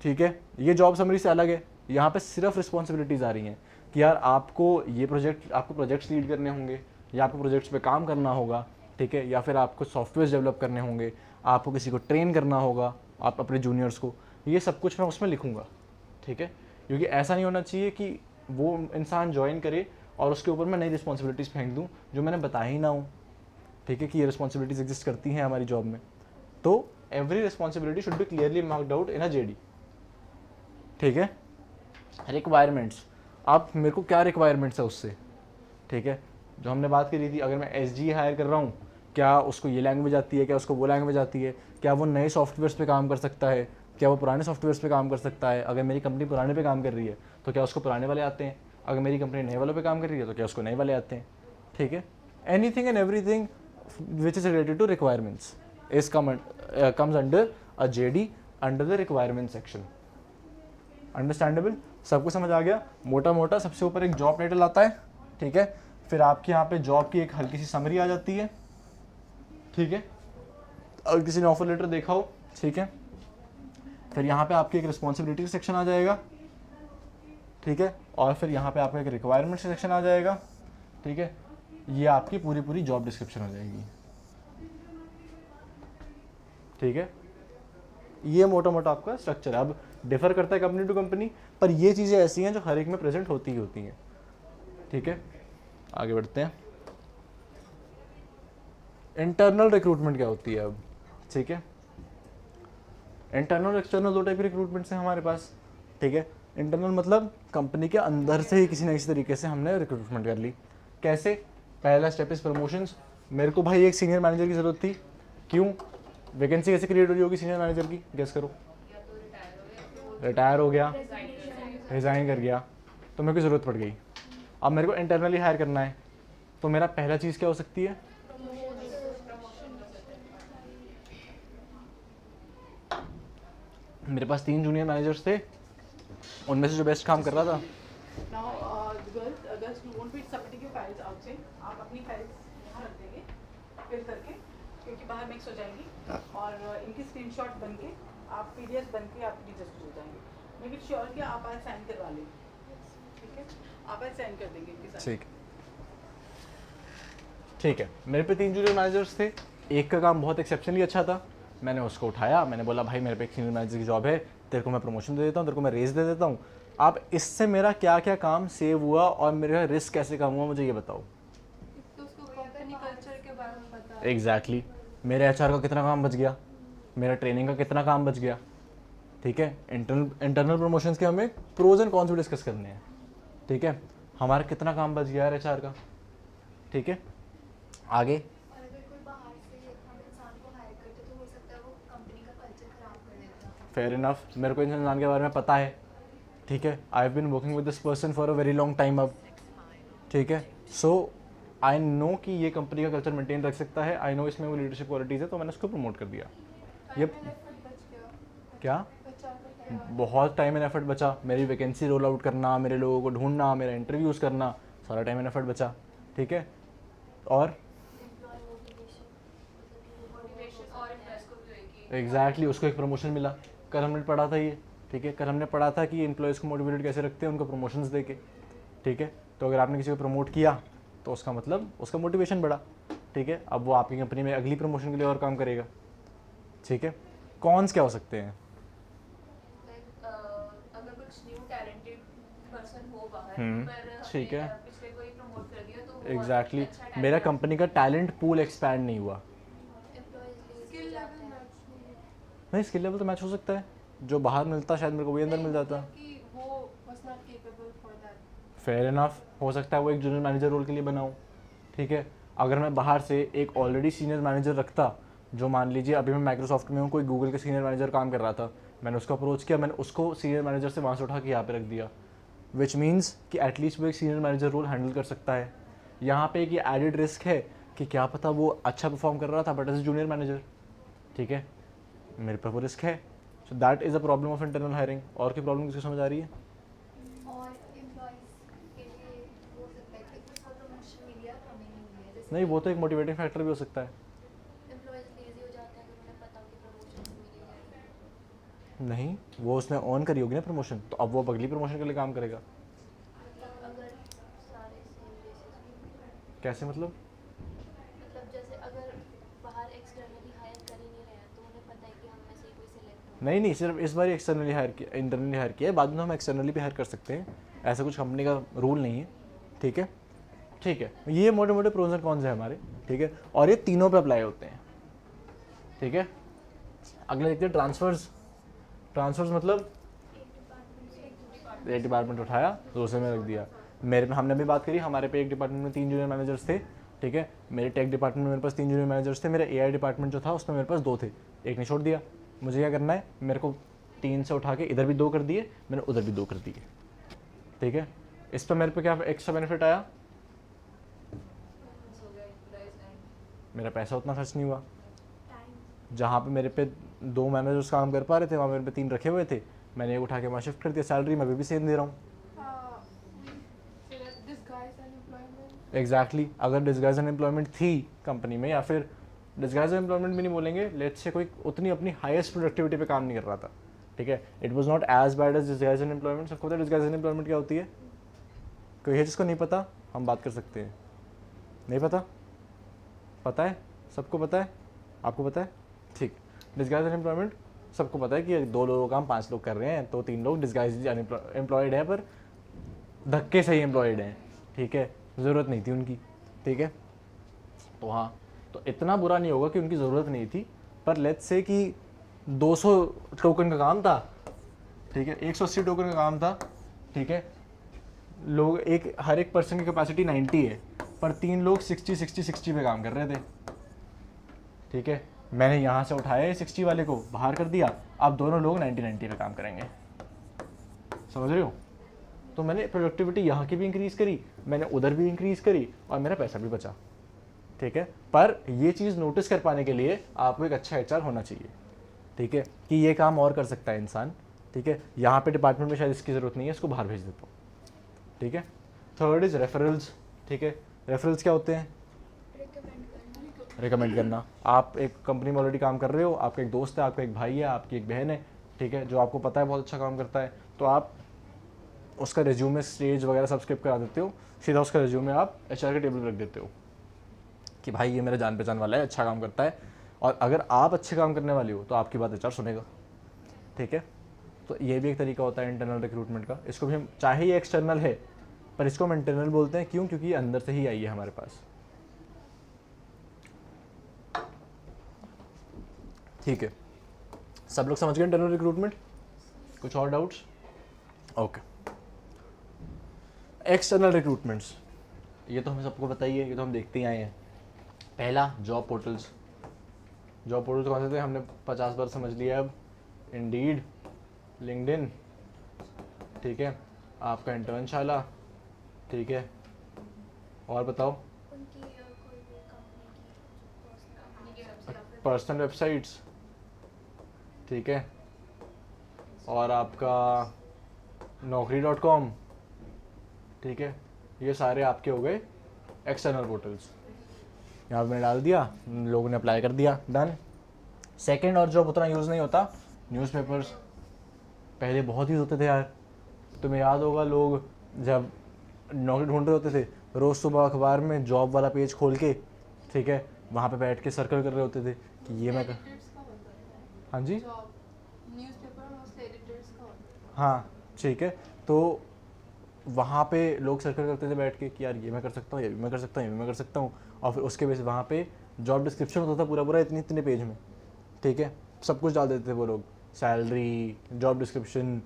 ठीक है, ये जॉब समरी से अलग है। यहाँ पे सिर्फ रिस्पॉन्सिबिलिटीज़ आ रही हैं कि यार आपको ये प्रोजेक्ट, आपको प्रोजेक्ट्स लीड करने होंगे, या आपको प्रोजेक्ट्स पे काम करना होगा, ठीक है, या फिर आपको सॉफ्टवेयर डेवलप करने होंगे, आपको किसी को ट्रेन करना होगा, आप अपने जूनियर्स को, ये सब कुछ मैं उसमें लिखूँगा, ठीक है। क्योंकि ऐसा नहीं होना चाहिए कि वो इंसान ज्वाइन करे और उसके ऊपर मैं नई रिस्पॉन्सिबिलिटीज़ फेंक दूँ जो मैंने बताया ही ना हो, ठीक है, कि ये रिस्पॉन्सिबिलिटीज़ एग्जिस्ट करती हैं हमारी जॉब में। तो every responsibility should be clearly marked out in a JD, ठीक है। रिक्वायरमेंट्स, आप मेरे को क्या रिक्वायरमेंट्स है उससे, ठीक है। जो हमने बात करी थी, अगर मैं एसजी हायर कर रहा हूँ, क्या उसको ये लैंग्वेज आती है, क्या उसको वो लैंग्वेज आती है, क्या वो नए सॉफ्टवेयर्स पे काम कर सकता है, क्या वो पुराने सॉफ्टवेयर्स पे काम कर सकता है। अगर मेरी कंपनी पुराने पे काम कर रही है तो क्या उसको पुराने वाले आते हैं, अगर मेरी कंपनी नए वालों पे काम कर रही है तो क्या उसको नए वाले आते हैं, ठीक है। Anything and everything which is related to requirements is comes under a JD under the requirement section. Understandable, सबको समझ आ गया। मोटा मोटा सबसे ऊपर एक जॉब टाइटल आता है, ठीक है, फिर आपके यहाँ पे जॉब की एक हल्की सी समरी आ जाती है, ठीक है, अगर किसी ने ऑफर लेटर देखा हो, ठीक है। फिर यहाँ पे आपकी एक रिस्पॉन्सिबिलिटी सेक्शन आ जाएगा, ठीक है, और फिर यहाँ पे आपका एक रिक्वायरमेंट सेक्शन आ जाएगा, ठीक है। ये आपकी पूरी पूरी जॉब डिस्क्रिप्शन हो जाएगी, ठीक है। ये मोटा मोटा आपका स्ट्रक्चर है। अब डिफर करता है कंपनी टू कंपनी, पर ये चीज़ें ऐसी हैं जो हर एक में प्रेजेंट होती ही होती हैं, ठीक है। आगे बढ़ते हैं। इंटरनल रिक्रूटमेंट क्या होती है अब, ठीक है। इंटरनल एक्सटर्नल दो टाइप की रिक्रूटमेंट्स हैं हमारे पास, ठीक है। इंटरनल मतलब कंपनी के अंदर से ही किसी न किसी तरीके से हमने रिक्रूटमेंट कर ली। कैसे, पहला स्टेप इज प्रमोशंस। मेरे को भाई एक सीनियर मैनेजर की ज़रूरत थी, क्यों, वैकेंसी कैसे क्रिएट हो रही होगी सीनियर मैनेजर की, गेस करो। रिटायर हो गया, रिज़ाइन कर गया, तो मेरे को ज़रूरत पड़ गई। अब मेरे को इंटरनली हायर करना है, तो मेरा पहला चीज़ क्या हो सकती है, मेरे पास 3 जूनियर मैनेजर्स थे, उनमें से जो बेस्ट काम कर रहा था, Now, girls who won't be submitting your files outside, आप अपनी फाइल्स यहाँ रख देंगे फिल करके, क्योंकि बाहर मिक्स हो जाएंगी, और इनकी स्क्रीनशॉट बन के आप पीडीएफ बन के आप टीचर्स को दे जाएंगे। मेक इट श्योर कि आप आज साइन करवा लें, ठीक है, आप आज साइन कर देंगे इनके साथ। ठीक ठीक है। मेरे पे 3 जूनियर मैनेजर्स थे, एक का काम बहुत एक्सेप्शनली अच्छा था, मैंने उसको उठाया, मैंने बोला भाई मेरे पे एक सीनियर मैनेजर की जॉब है, तेरे को मैं प्रमोशन दे देता हूँ, तेरे को मैं रेज दे देता हूँ। आप इससे मेरा क्या क्या काम सेव हुआ और मेरा रिस्क कैसे कम हुआ, मुझे ये बताओ। तो उसको कंपनी कल्चर के बारे में पता है। एग्जैक्टली मेरे एचआर का कितना काम बच गया, मेरा ट्रेनिंग का कितना काम बच गया, ठीक है। इंटरनल प्रमोशंस के हमें प्रोज एंड कॉन्स भी डिस्कस करने हैं, ठीक है। हमारा कितना काम बच गया यार एचआर का, ठीक है। आगे, और अगर कोई बाहर से हम इंसान को हायर करते तो हो सकता है वो कंपनी का कल्चर खराब कर देता है। फेयर इनफ, मेरे को इन इंसान के बारे में पता है, ठीक है। I have been working with this person for a very long time अब, ठीक है। सो आई नो कि ये कंपनी का कल्चर मेंटेन रख सकता है, आई नो इसमें वो लीडरशिप क्वालिटीज़ है, तो मैंने उसको प्रमोट कर दिया। ये टाइम एंड एफर्ट बच गया। क्या, बच्चा का क्या है? बहुत टाइम एंड एफर्ट बचा, मेरी वैकेंसी रोल आउट करना, मेरे लोगों को ढूंढना, मेरा इंटरव्यूज़ करना, सारा टाइम एंड एफर्ट बचा, ठीक है। और मोटिवेशन और इम्प्रेस को भी होएगी। एग्जैक्टली उसको एक प्रमोशन मिला। कल हमने पढ़ा था ये, ठीक है, कल हमने पढ़ा था कि एम्प्लॉयज़ को मोटिवेटेड कैसे रखते हैं, उनको प्रमोशंस दे के, ठीक है। तो अगर आपने किसी को प्रमोट किया तो उसका मतलब उसका मोटिवेशन बढ़ा, ठीक है। अब वो आपकी कंपनी में अगली प्रमोशन के लिए और काम करेगा, ठीक है। कॉन्स क्या हो सकते हैं, अगर कुछ न्यू टैलेंटेड पर्सन हो बाहर पर ठीक है। पिछले कोई प्रमोट कर दिया तो वो एग्जैक्टली अच्छा talent मेरा है। कंपनी का टैलेंट पूल एक्सपैंड नहीं हुआ। स्किल लेवल मैच नहीं नहीं, स्किल लेवल तो मैच हो सकता है, जो बाहर मिलता शायद मेरे को वही अंदर मिल जाता। कि वो was not capable for that. Fair enough, हो सकता है वो एक जूनियर मैनेजर रोल के लिए बनाऊँ, ठीक है। अगर मैं बाहर से एक ऑलरेडी सीनियर मैनेजर रखता जो मान लीजिए अभी मैं माइक्रोसॉफ्ट में हूँ, कोई गूगल के सीनियर मैनेजर काम कर रहा था, मैंने उसको अप्रोच किया, मैंने उसको सीनियर मैनेजर से वहाँ से उठा के यहाँ पे रख दिया, विच मीन्स कि एटलीस्ट वो एक सीनियर मैनेजर रोल हैंडल कर सकता है। यहाँ पे एक ये एडिड रिस्क है कि क्या पता वो अच्छा परफॉर्म कर रहा था but as a junior manager, ठीक है, मेरे पर वो रिस्क है। So that is a problem of internal hiring. और की प्रॉब्लम किसको समझ आ रही है? और एम्प्लॉयज़ के लिए हो सकता है कि उसका प्रमोशन मिल गया, हमें नहीं मिला, जैसे नहीं, वो तो एक मोटिवेटिंग फैक्टर भी हो सकता है। एम्प्लॉयज़ लेजी हो जाते हैं अगर उन्हें पता हो कि प्रमोशन मिल जाएगी। नहीं, वो उसने ऑन करी होगी ना प्रमोशन, तो अब वो अगली प्रमोशन के लिए काम करेगा। मतलब अगर सारे सेम बेसिस कैसे मतलब? मतलब जैसे अगर बाहर एक्सटर्नली हायर कर ही नहीं रहे हैं तो उन्हें पता है कि हम में से ही कोई सिलेक्ट हो। नहीं नहीं, सिर्फ इस बार एक्सटर्नली हायर किया, इंटरनली हायर किया है, बाद में हम एक्सटर्नली भी हायर कर सकते हैं, ऐसा कुछ कंपनी का रूल नहीं है, ठीक है। ठीक है, ये मोटे मोटे प्रोज एंड कॉन्स है हमारे, ठीक है, और ये तीनों पे अप्लाई होते हैं, ठीक है। अगले देखते हैं ट्रांसफर्स। ट्रांसफर्स मतलब एक डिपार्टमेंट उठाया दूसरे में रख दिया। मेरे पे हमने भी बात करी, हमारे पे एक डिपार्टमेंट में 3 जूनियर मैनेजर्स थे, ठीक है। मेरे टेक डिपार्टमेंट में मेरे पास 3 जूनियर मैनेजर्स थे, मेरे एआई डिपार्टमेंट जो था उसमें मेरे पास 2 थे, एक ने छोड़ दिया। मुझे क्या करना है, मेरे को 3 से उठा के इधर भी 2 कर दिए, मैंने उधर भी 2 कर दिए, ठीक है। इस पर मेरे पे क्या एक्स्ट्रा बेनिफिट आया? मेरा पैसा उतना खर्च नहीं हुआ। टाइम जहाँ पे मेरे पे 2 मैनेजर्स काम कर पा रहे थे, वहाँ मेरे पे 3 रखे हुए थे, मैंने एक उठा के वहाँ शिफ्ट कर दिया, सैलरी मैं अभी भी सेम दे रहा हूँ। disguise unemployment. एग्जैक्टली अगर डिस्गाइज अनएम्प्लॉयमेंट थी कंपनी में, या फिर डिस्गाइज अनएम्प्लॉयमेंट भी नहीं बोलेंगे, लेट्स से कोई उतनी अपनी हाईएस्ट प्रोडक्टिविटी पे काम नहीं कर रहा था, ठीक है, it was not as bad as disguise unemployment. सबको पता है डिस्गाइज अनएम्प्लॉयमेंट क्या होती है? कोई है जिसको नहीं पता? हम बात कर सकते हैं। नहीं पता? पता है? सबको पता है? आपको पता है? ठीक। डिस्गाइज अनएम्प्लॉयमेंट सबको पता है कि 2 लोगों का काम 5 लोग कर रहे हैं, तो 3 लोग डिस्गाइज एम्प्लॉयड है, पर धक्के से ही एम्प्लॉयड हैं, ठीक है, ज़रूरत नहीं थी उनकी, ठीक है। तो हाँ, तो इतना बुरा नहीं होगा कि उनकी ज़रूरत नहीं थी, पर लेट्स से कि 200 टोकन का काम था, ठीक है, 180 टोकन का काम था, ठीक है, लोग हर एक पर्सन की कैपेसिटी 90 है, पर 3 लोग 60 पे काम कर रहे थे, ठीक है। मैंने यहाँ से उठाया 60 वाले को बाहर कर दिया, अब दोनों लोग 90 पे काम करेंगे, समझ रहे हो? तो मैंने प्रोडक्टिविटी यहाँ की भी इंक्रीज़ करी, मैंने उधर भी इंक्रीज़ करी, और मेरा पैसा भी बचा, ठीक है। पर ये चीज़ नोटिस कर पाने के लिए आपको एक अच्छा एचआर होना चाहिए, ठीक है, कि ये काम और कर सकता है इंसान, ठीक है। यहाँ पे डिपार्टमेंट में शायद इसकी ज़रूरत नहीं है, इसको बाहर भेज देता हूँ, ठीक है। थर्ड इज़ रेफरल्स, ठीक है। रेफरल्स क्या होते हैं? रिकमेंड करना। आप एक कंपनी में ऑलरेडी काम कर रहे हो, आपका एक दोस्त है, आपका एक भाई है, आपकी एक बहन है, ठीक है, जो आपको पता है बहुत अच्छा काम करता है, तो आप उसका रिज्यूमे स्टेज वगैरह सब स्किप करा देते हो, सीधा उसका रिज्यूमे आप एचआर के टेबल पर रख देते हो कि भाई ये मेरा जान पहचान वाला है, अच्छा काम करता है, और अगर आप अच्छे काम करने वाले हो तो आपकी बात एचआर सुनेगा, ठीक है। तो ये भी एक तरीका होता है इंटरनल रिक्रूटमेंट का। इसको भी हम, चाहे ये एक्सटर्नल है, पर इसको हम इंटरनल बोलते हैं, क्यों? क्योंकि ये अंदर से ही आई है हमारे पास, ठीक है। सब लोग समझ गए इंटरनल रिक्रूटमेंट? कुछ और डाउट्स? ओके। एक्सटर्नल रिक्रूटमेंट्स, ये तो हमें सबको बताइए, ये तो हम देखते ही आए हैं। पहला, जॉब पोर्टल्स। जॉब पोर्टल्स कौन से थे? हमने 50 बार समझ लिया अब। इंडीड, लिंक्डइन, ठीक है, आपका इंटर्नशाला, ठीक है, और बताओ? उनकी कोई भी कंपनी की पर्सनल पर्सनल वेबसाइट्स, ठीक है, और आपका naukri.com, ठीक है, ये सारे आपके हो गए एक्सटर्नल पोर्टल्स। यहाँ पे मैंने डाल दिया, लोगों ने अप्लाई कर दिया, डन। सेकंड, और जॉब उतना यूज़ नहीं होता, न्यूज़पेपर्स। पहले बहुत यूज़ होते थे यार, तुम्हें याद होगा, लोग जब नौकरी ढूंढ रहे होते थे, रोज़ सुबह अखबार में जॉब वाला पेज खोल के, ठीक है, वहाँ पे बैठ के सर्कल कर रहे होते थे कि ये मैं हाँ जी, न्यूज़पेपर मोस्टली एडिटर्स का होता है। हाँ ठीक है, तो वहाँ पे लोग सर्कल करते थे बैठ के कि यार ये मैं कर सकता हूँ, ये भी मैं कर सकता हूँ, ये भी मैं कर सकता हूँ, और फिर उसके बेस वहाँ पे जॉब डिस्क्रिप्शन होता था पूरा पूरा इतने इतने पेज में, ठीक है, सब कुछ डाल देते थे वो लोग, सैलरी, जॉब डिस्क्रिप्शन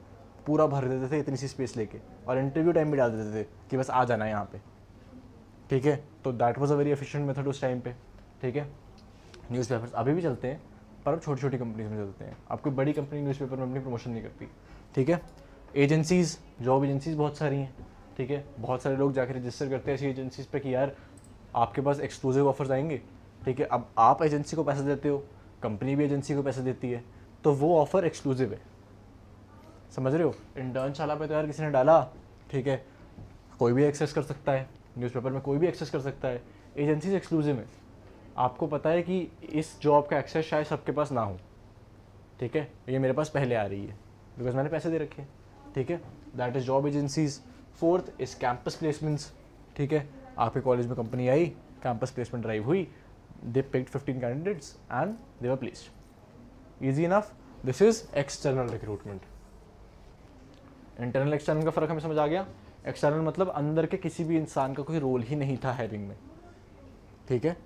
पूरा भर देते थे इतनी सी स्पेस लेके, और इंटरव्यू टाइम भी डाल देते थे कि बस आ जाना है यहाँ पे, ठीक है। तो that was a very efficient method उस टाइम पे, ठीक है। न्यूज़पेपर्स अभी भी चलते हैं, पर अब छोटी छोटी कंपनीज में चलते हैं। अब कोई बड़ी कंपनी न्यूज़पेपर में अपनी प्रमोशन नहीं करती, ठीक है। एजेंसीज़, जॉब एजेंसीज़ बहुत सारी हैं, ठीक है। बहुत सारे लोग जाकर रजिस्टर करते हैं ऐसी एजेंसीज़ पे कि यार आपके पास एक्सक्लूसिव ऑफर्स आएंगे, ठीक है। अब आप एजेंसी को पैसे देते हो, कंपनी भी एजेंसी को पैसे देती है, तो वो ऑफ़र एक्सक्लूसिव है, समझ रहे हो। इंटर्नशाला पे तो यार किसी ने डाला, ठीक है, कोई भी एक्सेस कर सकता है, न्यूज़पेपर में कोई भी एक्सेस कर सकता है। एजेंसीज एक्सक्लूसिव है, आपको पता है कि इस जॉब का एक्सेस शायद सबके पास ना हो, ठीक है, ये मेरे पास पहले आ रही है बिकॉज मैंने पैसे दे रखे हैं, ठीक है। That is job agencies. Fourth is campus placements, ठीक है। आपके कॉलेज में कंपनी आई, कैंपस प्लेसमेंट ड्राइव हुई, they picked 15 candidates and they were placed. Easy enough. This is external recruitment. Internal external का फ़र्क हमें समझ आ गया। एक्सटर्नल मतलब अंदर के किसी भी इंसान का कोई रोल ही नहीं था हायरिंग में, ठीक है।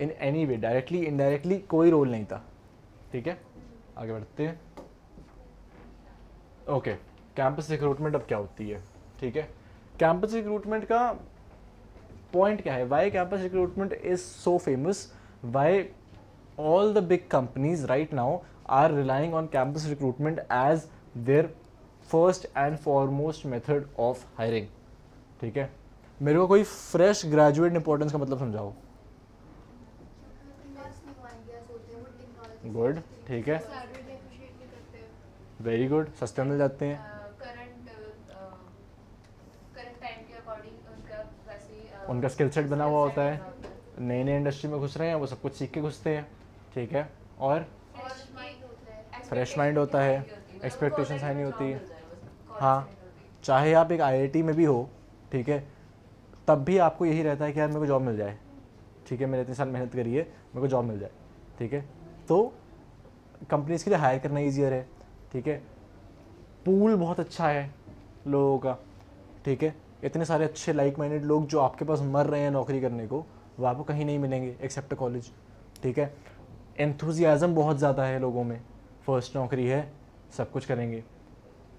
In any way, directly indirectly कोई रोल नहीं था, ठीक है। आगे बढ़ते हैं। ओके, कैंपस रिक्रूटमेंट अब क्या होती है, ठीक है। कैंपस रिक्रूटमेंट का पॉइंट क्या है, why campus recruitment is so famous, why all the big companies right now are relying on campus recruitment as their first and foremost method of hiring, ठीक है। मेरे को कोई फ्रेश ग्रेजुएट इंपॉर्टेंस का मतलब समझाओ। गुड, ठीक है, वेरी गुड, सस्ते मिल जाते हैं, उनका स्किल सेट बना हुआ होता है, नए नए इंडस्ट्री में घुस रहे हैं, वो सब कुछ सीख के घुसते हैं, ठीक है। और फ्रेश माइंड होता है, एक्सपेक्टेशंस हाई नहीं होती। हाँ, चाहे आप एक आईआईटी में भी हो, ठीक है, तब भी आपको यही रहता है कि यार मेरे को जॉब मिल जाए, ठीक है, मैंने इतने साल मेहनत करी है, मेरे को जॉब मिल जाए, ठीक है। तो कंपनीज के लिए हायर करना ईजियर है, ठीक है। पूल बहुत अच्छा है लोगों का, ठीक है। इतने सारे अच्छे लाइक माइंडेड लोग जो आपके पास मर रहे हैं नौकरी करने को, वो आपको कहीं नहीं मिलेंगे एक्सेप्ट कॉलेज, ठीक है। एंथुजियाज़म बहुत ज़्यादा है लोगों में, फर्स्ट नौकरी है, सब कुछ करेंगे।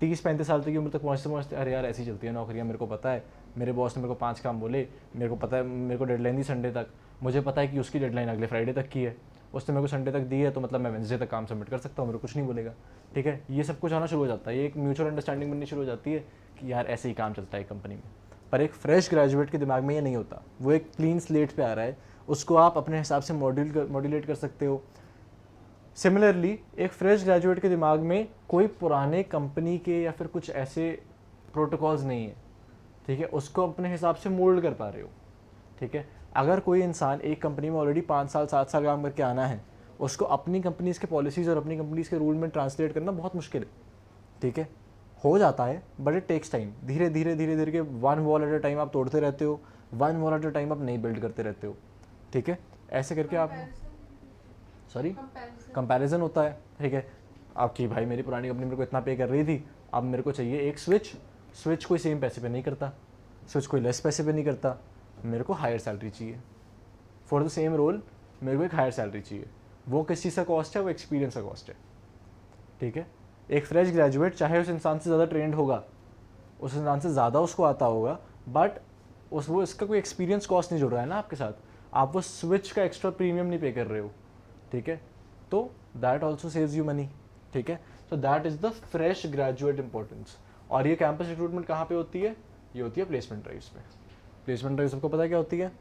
30-35 साल तक की उम्र तक पहुँचते पहुँचते अरे यार ऐसी चलती है नौकरियाँ, मेरे को पता है, मेरे बॉस ने मेरे को 5 काम बोले, मेरे को पता है, मेरे को डेडलाइन दी संडे तक, मुझे पता है कि उसकी डेडलाइन अगले फ्राइडे तक की है, उसने मेरे को संडे तक दी है, तो मतलब मैं वेंसडे तक काम सबमिट कर सकता हूँ, मेरे को कुछ नहीं बोलेगा, ठीक है। ये सब कुछ आना शुरू हो जाता है, ये एक म्यूचुअल अंडरस्टैंडिंग बननी शुरू हो जाती है कि यार ऐसे ही काम चलता है कंपनी में। पर एक फ्रेश ग्रेजुएट के दिमाग में ये नहीं होता, वो एक क्लीन स्लेट पे आ रहा है, उसको आप अपने हिसाब से मॉड्यूलेट कर सकते हो। सिमिलरली एक फ्रेश ग्रेजुएट के दिमाग में कोई पुराने कंपनी के या फिर कुछ ऐसे प्रोटोकॉल्स नहीं है, ठीक है, उसको अपने हिसाब से मोल्ड कर पा रहे हो, ठीक है। अगर कोई इंसान एक कंपनी में ऑलरेडी 5 साल 7 साल काम करके आना है, उसको अपनी कंपनीज़ के पॉलिसीज़ और अपनी कंपनीज़ के रूल में ट्रांसलेट करना बहुत मुश्किल है, ठीक है। हो जाता है बट इट टेक्स टाइम, धीरे धीरे के 1 वॉल एट अ टाइम आप तोड़ते रहते हो, 1 वॉल एट अ टाइम आप नई बिल्ड करते रहते हो, ठीक है। ऐसे करके आप कंपैरिजन होता है, ठीक है। आपकी भाई मेरी पुरानी कंपनी मेरे को इतना पे कर रही थी, अब मेरे को चाहिए एक स्विच कोई सेम पैसे पे नहीं करता, स्विच कोई लेस पैसे पे नहीं करता, मेरे को हायर सैलरी चाहिए फॉर द सेम रोल, मेरे को एक हायर सैलरी चाहिए। वो किस चीज़ का कॉस्ट है, वो एक्सपीरियंस का कॉस्ट है, ठीक है। एक फ्रेश ग्रेजुएट चाहे उस इंसान से ज़्यादा ट्रेंड होगा, उस इंसान से ज़्यादा उसको आता होगा, बट वो इसका कोई एक्सपीरियंस कॉस्ट नहीं जुड़ रहा है ना आपके साथ, आप वो स्विच का एक्स्ट्रा प्रीमियम नहीं पे कर रहे हो, ठीक है। तो that also saves you money, ठीक है। So that is the fresh graduate importance. और ये कैंपस रिक्रूटमेंट कहाँ पे होती है, ये होती है प्लेसमेंट ड्राइव्स पे। प्लेसमेंट ड्राइव सबको पता है क्या होती है,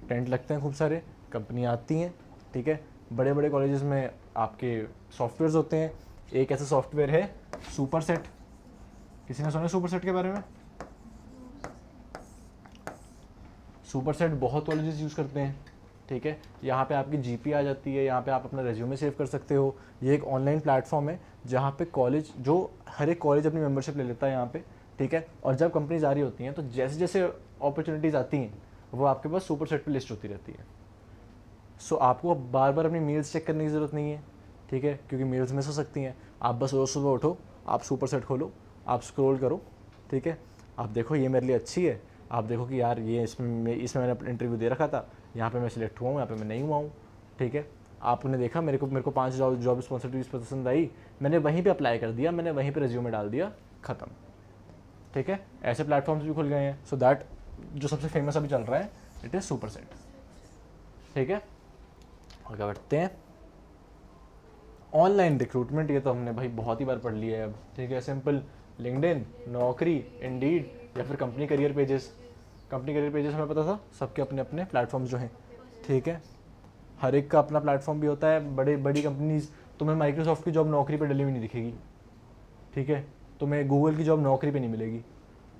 टेंट लगते हैं खूब सारे, कंपनियाँ आती हैं, ठीक है। बड़े बड़े कॉलेजेस में आपके सॉफ्टवेयर्स होते हैं, एक ऐसा सॉफ्टवेयर है सुपरसेट, किसी ने सुना सुपरसेट के बारे में? सुपरसेट बहुत कॉलेजेस यूज़ करते हैं, ठीक है। यहाँ पे आपकी जीपी आ जाती है, यहाँ पे आप अपना रेज्यूमे सेव कर सकते हो। ये एक ऑनलाइन प्लेटफॉर्म है जहाँ पे कॉलेज, जो हर एक कॉलेज अपनी मेंबरशिप ले लेता है यहाँ पे, ठीक है। और जब कंपनीज आ रही होती हैं तो जैसे जैसे अपॉर्चुनिटीज़ आती हैं वो आपके पास सुपरसेट पे लिस्ट होती रहती है। सो आपको बार बार अपनी मेल्स चेक करने की ज़रूरत नहीं है, ठीक है, क्योंकि मेल्स मिस हो सकती हैं। आप बस रोज़ सुबह उठो, आप सुपरसेट खोलो, आप स्क्रॉल करो, ठीक है, आप देखो ये मेरे लिए अच्छी है, आप देखो कि यार ये इसमें मैंने इंटरव्यू दे रखा था, यहाँ पे मैं सिलेक्ट हुआ हूँ, यहाँ पे मैं नहीं हुआ हूँ, ठीक है। आपने देखा मेरे को 5 जॉब रिस्पॉन्सिबिलिटीज पसंद आई, मैंने वहीं पे अप्लाई कर दिया, मैंने वहीं पे रिज्यूमे डाल दिया, ख़त्म, ठीक है। ऐसे प्लेटफॉर्म्स भी खुल गए हैं। सो दैट जो सबसे फेमस अभी चल रहा है, इट इज़ सुपरसेट, ठीक है। आगे बढ़ते हैं। ऑनलाइन रिक्रूटमेंट, ये तो हमने भाई बहुत ही बार पढ़ लिया है अब, ठीक है। सिंपल, लिंक्डइन, नौकरी, इंडीड, या फिर company career pages. Company career pages हमें पता था सबके अपने अपने प्लेटफॉर्म्स जो हैं, ठीक है। हर एक का अपना प्लेटफॉर्म भी होता है। बड़ी कंपनीज, तुम्हें माइक्रोसॉफ्ट की जॉब नौकरी पर डली हुई नहीं दिखेगी, ठीक है। तुम्हें गूगल की जॉब नौकरी पे नहीं मिलेगी,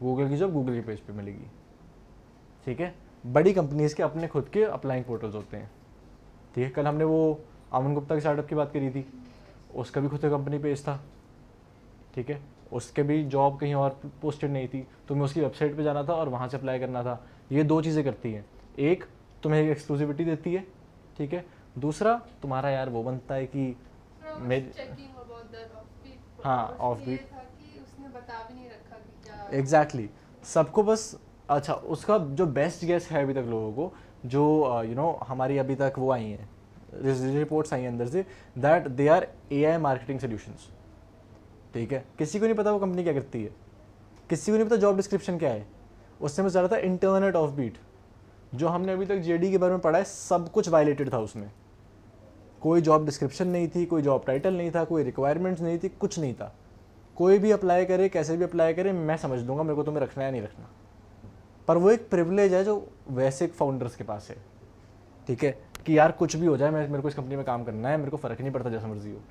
गूगल की जॉब गूगल के पेज पे मिलेगी, ठीक है। बड़ी कंपनीज के अपने खुद के अप्लाइंग पोर्टल्स होते हैं, ठीक है। कल हमने वो अमन गुप्ता की स्टार्टअप की बात करी थी, उसका भी खुद का कंपनी पेज था, ठीक है। उसके भी जॉब कहीं और पोस्टेड नहीं थी, तुम्हें उसकी वेबसाइट पे जाना था और वहाँ से अप्लाई करना था। ये दो चीज़ें करती हैं, एक तुम्हें एक एक्सक्लूसिविटी देती है, ठीक है। दूसरा तुम्हारा यार वो बनता है कि हाँ ऑफ बीट, उसने बता भी नहीं रखा कि क्या एग्जैक्टली सबको बस। अच्छा, उसका जो बेस्ट गेस है अभी तक लोगों को, जो हमारी अभी तक वो आई हैं रिपोर्ट्स आई हैं अंदर से, that they are AI marketing solutions, ठीक है। किसी को नहीं पता वो कंपनी क्या करती है, किसी को नहीं पता जॉब डिस्क्रिप्शन क्या है। उससे मैं चाह रहा था इंटरनेट ऑफ बीट, जो हमने अभी तक JD के बारे में पढ़ा है सब कुछ वायलेटेड था उसमें। कोई जॉब डिस्क्रिप्शन नहीं थी, कोई जॉब टाइटल नहीं था, कोई रिक्वायरमेंट्स नहीं थी, कुछ नहीं था। कोई भी अप्लाई करे, कैसे भी अप्लाई करे, मैं समझ लूँगा मेरे को तुम्हें रखना है नहीं रखना। पर वो एक प्रिविलेज है जो वैसे फाउंडर्स के पास है, ठीक है, कि यार कुछ भी हो जाए, मेरे को इस कंपनी में काम करना है, मेरे को फ़र्क नहीं पड़ता जैसा मर्जी हो,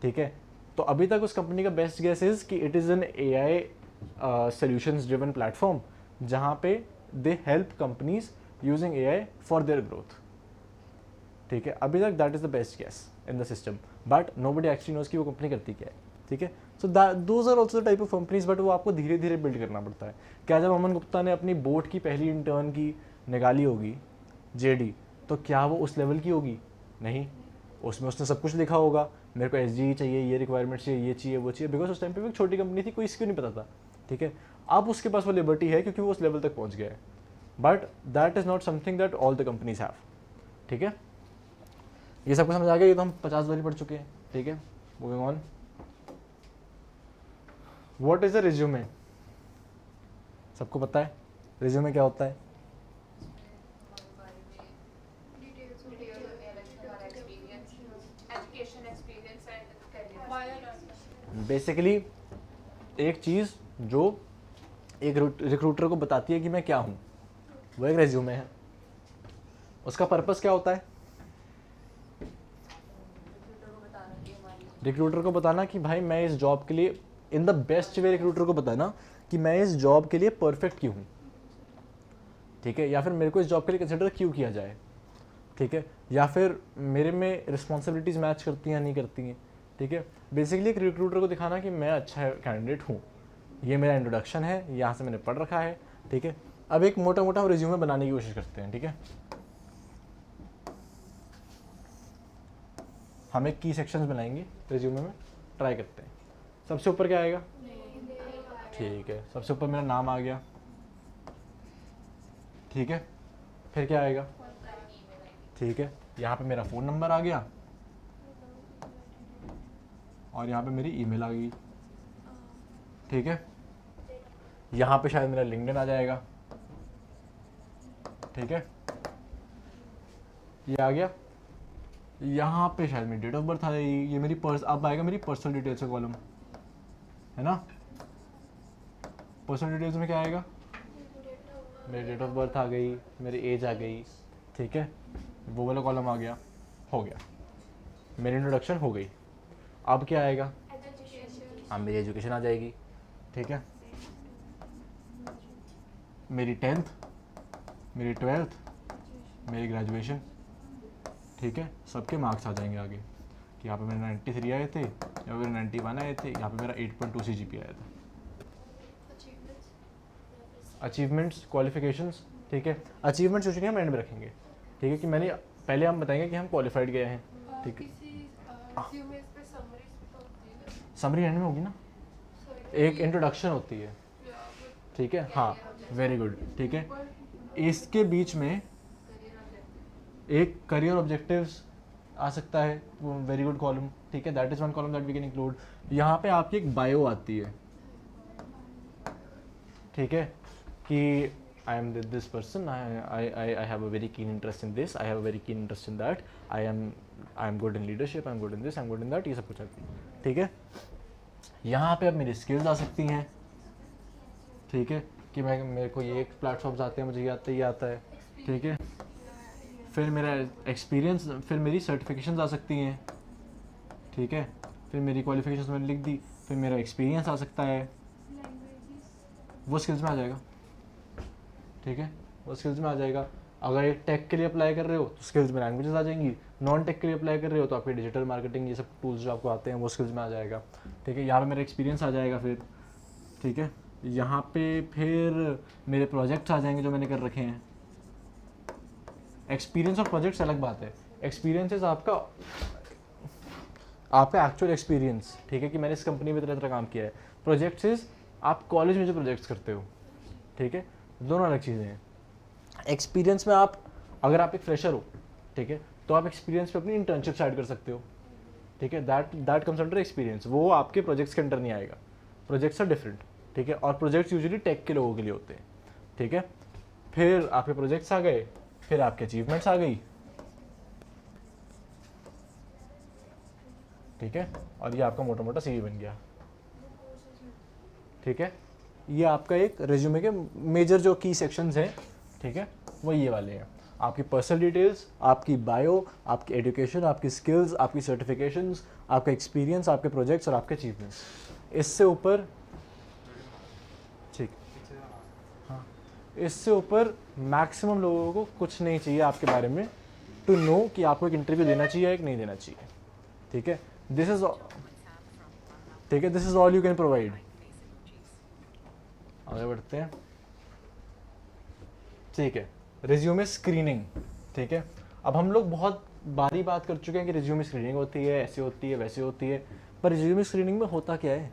ठीक है। तो अभी तक उस कंपनी का बेस्ट गेस इज़ कि it is an AI solutions driven platform, जहाँ पे they help companies using AI for their growth, ठीक है। अभी तक that is the best guess in the system, but nobody actually knows कि वो कंपनी करती क्या है, ठीक है। So those are also the type of companies, but वो आपको धीरे धीरे बिल्ड करना पड़ता है। क्या जब अमन गुप्ता ने अपनी बोर्ड की पहली इंटर्न की निकाली होगी JD, तो क्या वो उस लेवल की होगी? नहीं, उसमें उसने सब कुछ लिखा होगा, मेरे को SGE चाहिए, ये रिक्वायरमेंट्स चाहिए, ये चाहिए, वो चाहिए, बिकॉज उस टाइम पे भी एक छोटी कंपनी थी, कोई इसको नहीं पता था, ठीक है। अब उसके पास वो लिबर्टी है क्योंकि वो उस लेवल तक पहुंच गया है, but that is not something that all the companies have, ठीक है। ये सबको समझ आ गया, ये तो हम 50 बार पढ़ चुके हैं, ठीक है। Moving on, what is a resume? सबको पता है रिज्यूमे क्या होता है? बेसिकली एक चीज़ जो एक रिक्रूटर को बताती है कि मैं क्या हूँ, वो एक रेज्यूमे है। उसका पर्पस क्या होता है? रिक्रूटर को बताना कि भाई मैं इस जॉब के लिए, in the best way recruiter को बताना कि मैं इस जॉब के लिए परफेक्ट क्यों हूँ, ठीक है, या फिर मेरे को इस जॉब के लिए कंसिडर क्यों किया जाए, ठीक है, या फिर मेरे में रिस्पॉन्सिबिलिटीज़ मैच करती हैं या नहीं करती हैं, ठीक है। बेसिकली एक रिक्रूटर को दिखाना कि मैं अच्छा कैंडिडेट हूँ, ये मेरा इंट्रोडक्शन है, यहाँ से मैंने पढ़ रखा है, ठीक है। अब एक मोटा मोटा हम रिज्यूमे बनाने की कोशिश करते हैं, ठीक है। हम एक की सेक्शंस बनाएंगे रिज्यूमे में, ट्राई करते हैं। सबसे ऊपर क्या आएगा? ठीक है, सबसे ऊपर मेरा नाम आ गया, ठीक है। फिर क्या आएगा? ठीक है, यहाँ पे मेरा फ़ोन नंबर आ गया और यहाँ पे मेरी ईमेल आ गई, ठीक है। यहाँ पे शायद मेरा लिंक्डइन आ जाएगा, ठीक है, ये आ गया। यहाँ पे शायद मेरी डेट ऑफ बर्थ आ जाएगी, ये मेरी अब आएगा मेरी पर्सनल डिटेल्स का कॉलम, है ना। पर्सनल डिटेल्स में क्या आएगा? मेरी डेट ऑफ बर्थ आ गई, मेरी एज आ गई, ठीक है, वो वाला कॉलम आ गया, हो गया, मेरी इंट्रोडक्शन हो गई। अब क्या आएगा? अब मेरी एजुकेशन आ जाएगी, ठीक है, मेरी 10th, मेरी 12th, मेरी ग्रेजुएशन, ठीक है, सबके मार्क्स आ जाएंगे आगे कि यहाँ पे मेरे 93 आए थे, यहाँ पे मेरे 91 आए थे, यहाँ पे मेरा 8.2 CGPA आया था। अचीवमेंट्स, क्वालिफिकेशंस, ठीक है। अचीवमेंट्स सोचेंगे हम एंड में रखेंगे, ठीक है, कि मैंने पहले हम बताएंगे कि हम क्वालिफाइड गए हैं, ठीक है। समरी एंड में होगी ना, एक इंट्रोडक्शन होती है, ठीक है, हाँ, वेरी गुड, ठीक है। इसके बीच में एक करियर ऑब्जेक्टिव्स आ सकता है, वो वेरी गुड कॉलम, ठीक है, that is one column that we can include. यहाँ पे आपकी एक बायो आती है, ठीक है, कि I am this person. I have a very keen interest in this. I have a very keen interest in that. I am good in leadership. I'm good in this. I'm good in that. ये सब कुछ आती है, ठीक है. यहाँ पे अब मेरी स्किल्स आ सकती हैं, ठीक है, कि मेरे को ये प्लेटफॉर्म्स आते हैं, मुझे ये आता है, ठीक है. फिर मेरा एक्सपीरियंस, फिर मेरी सर्टिफिकेशंस आ सकती हैं, ठीक है. फिर मेरी क्वालिफिकेशंस मैंने लिख दी. फिर मेरा एक्सपीरियंस आ सकता है, वो स्किल्स में आ जाएगा, ठीक है, वो स्किल्स में आ जाएगा. अगर एक टेक के लिए अप्लाई कर रहे हो तो स्किल्स में लैंग्वेजेस आ जाएंगी. नॉन टेक के लिए अप्लाई कर रहे हो तो आपके डिजिटल मार्केटिंग ये सब टूल्स जो आपको आते हैं वो स्किल्स में आ जाएगा, ठीक है. यहाँ पे मेरा एक्सपीरियंस आ जाएगा फिर, ठीक है. यहाँ पे फिर मेरे प्रोजेक्ट्स आ जाएंगे जो मैंने कर रखे हैं. एक्सपीरियंस और प्रोजेक्ट्स अलग बात है. एक्सपीरियंस इज आपका एक्चुअल एक्सपीरियंस, ठीक है, कि मैंने इस कंपनी में तरह तरह काम किया है. प्रोजेक्ट्स इज आप कॉलेज में जो प्रोजेक्ट्स करते हो, ठीक है, दोनों अलग चीज़ें हैं. एक्सपीरियंस में आप, अगर आप एक फ्रेशर हो, ठीक है, तो आप एक्सपीरियंस पे अपनी इंटर्नशिप स्टार्ट कर सकते हो, ठीक है. That comes under experience. वो आपके प्रोजेक्ट्स के अंडर नहीं आएगा. प्रोजेक्ट्स आर डिफरेंट, ठीक है, और प्रोजेक्ट्स यूजुअली टेक के लोगों के लिए होते हैं, ठीक है. फिर आपके प्रोजेक्ट्स आ गए, फिर आपके अचीवमेंट्स आ गई, ठीक है, और ये आपका मोटा मोटा सीवी बन गया, ठीक है. ये आपका एक रिज्यूमे के मेजर जो की सेक्शंस हैं, ठीक है, वो ये वाले हैं. आपकी पर्सनल डिटेल्स, आपकी बायो, आपकी एजुकेशन, आपकी स्किल्स, आपकी सर्टिफिकेशंस, आपका एक्सपीरियंस, आपके प्रोजेक्ट्स और आपके अचीवमेंट्स. इससे ऊपर, ठीक, हाँ, इससे ऊपर मैक्सिमम लोगों को कुछ नहीं चाहिए आपके बारे में टू नो कि आपको एक इंटरव्यू देना चाहिए या नहीं देना चाहिए, ठीक है. दिस इज, ठीक है, this is all you can provide. आगे बढ़ते हैं, ठीक है. रिज्यूमे स्क्रीनिंग, ठीक है. अब हम लोग बहुत बारी बात कर चुके हैं कि रिज्यूमे स्क्रीनिंग होती है, ऐसे होती है, वैसे होती है. पर रिज्यूमे स्क्रीनिंग में होता क्या है,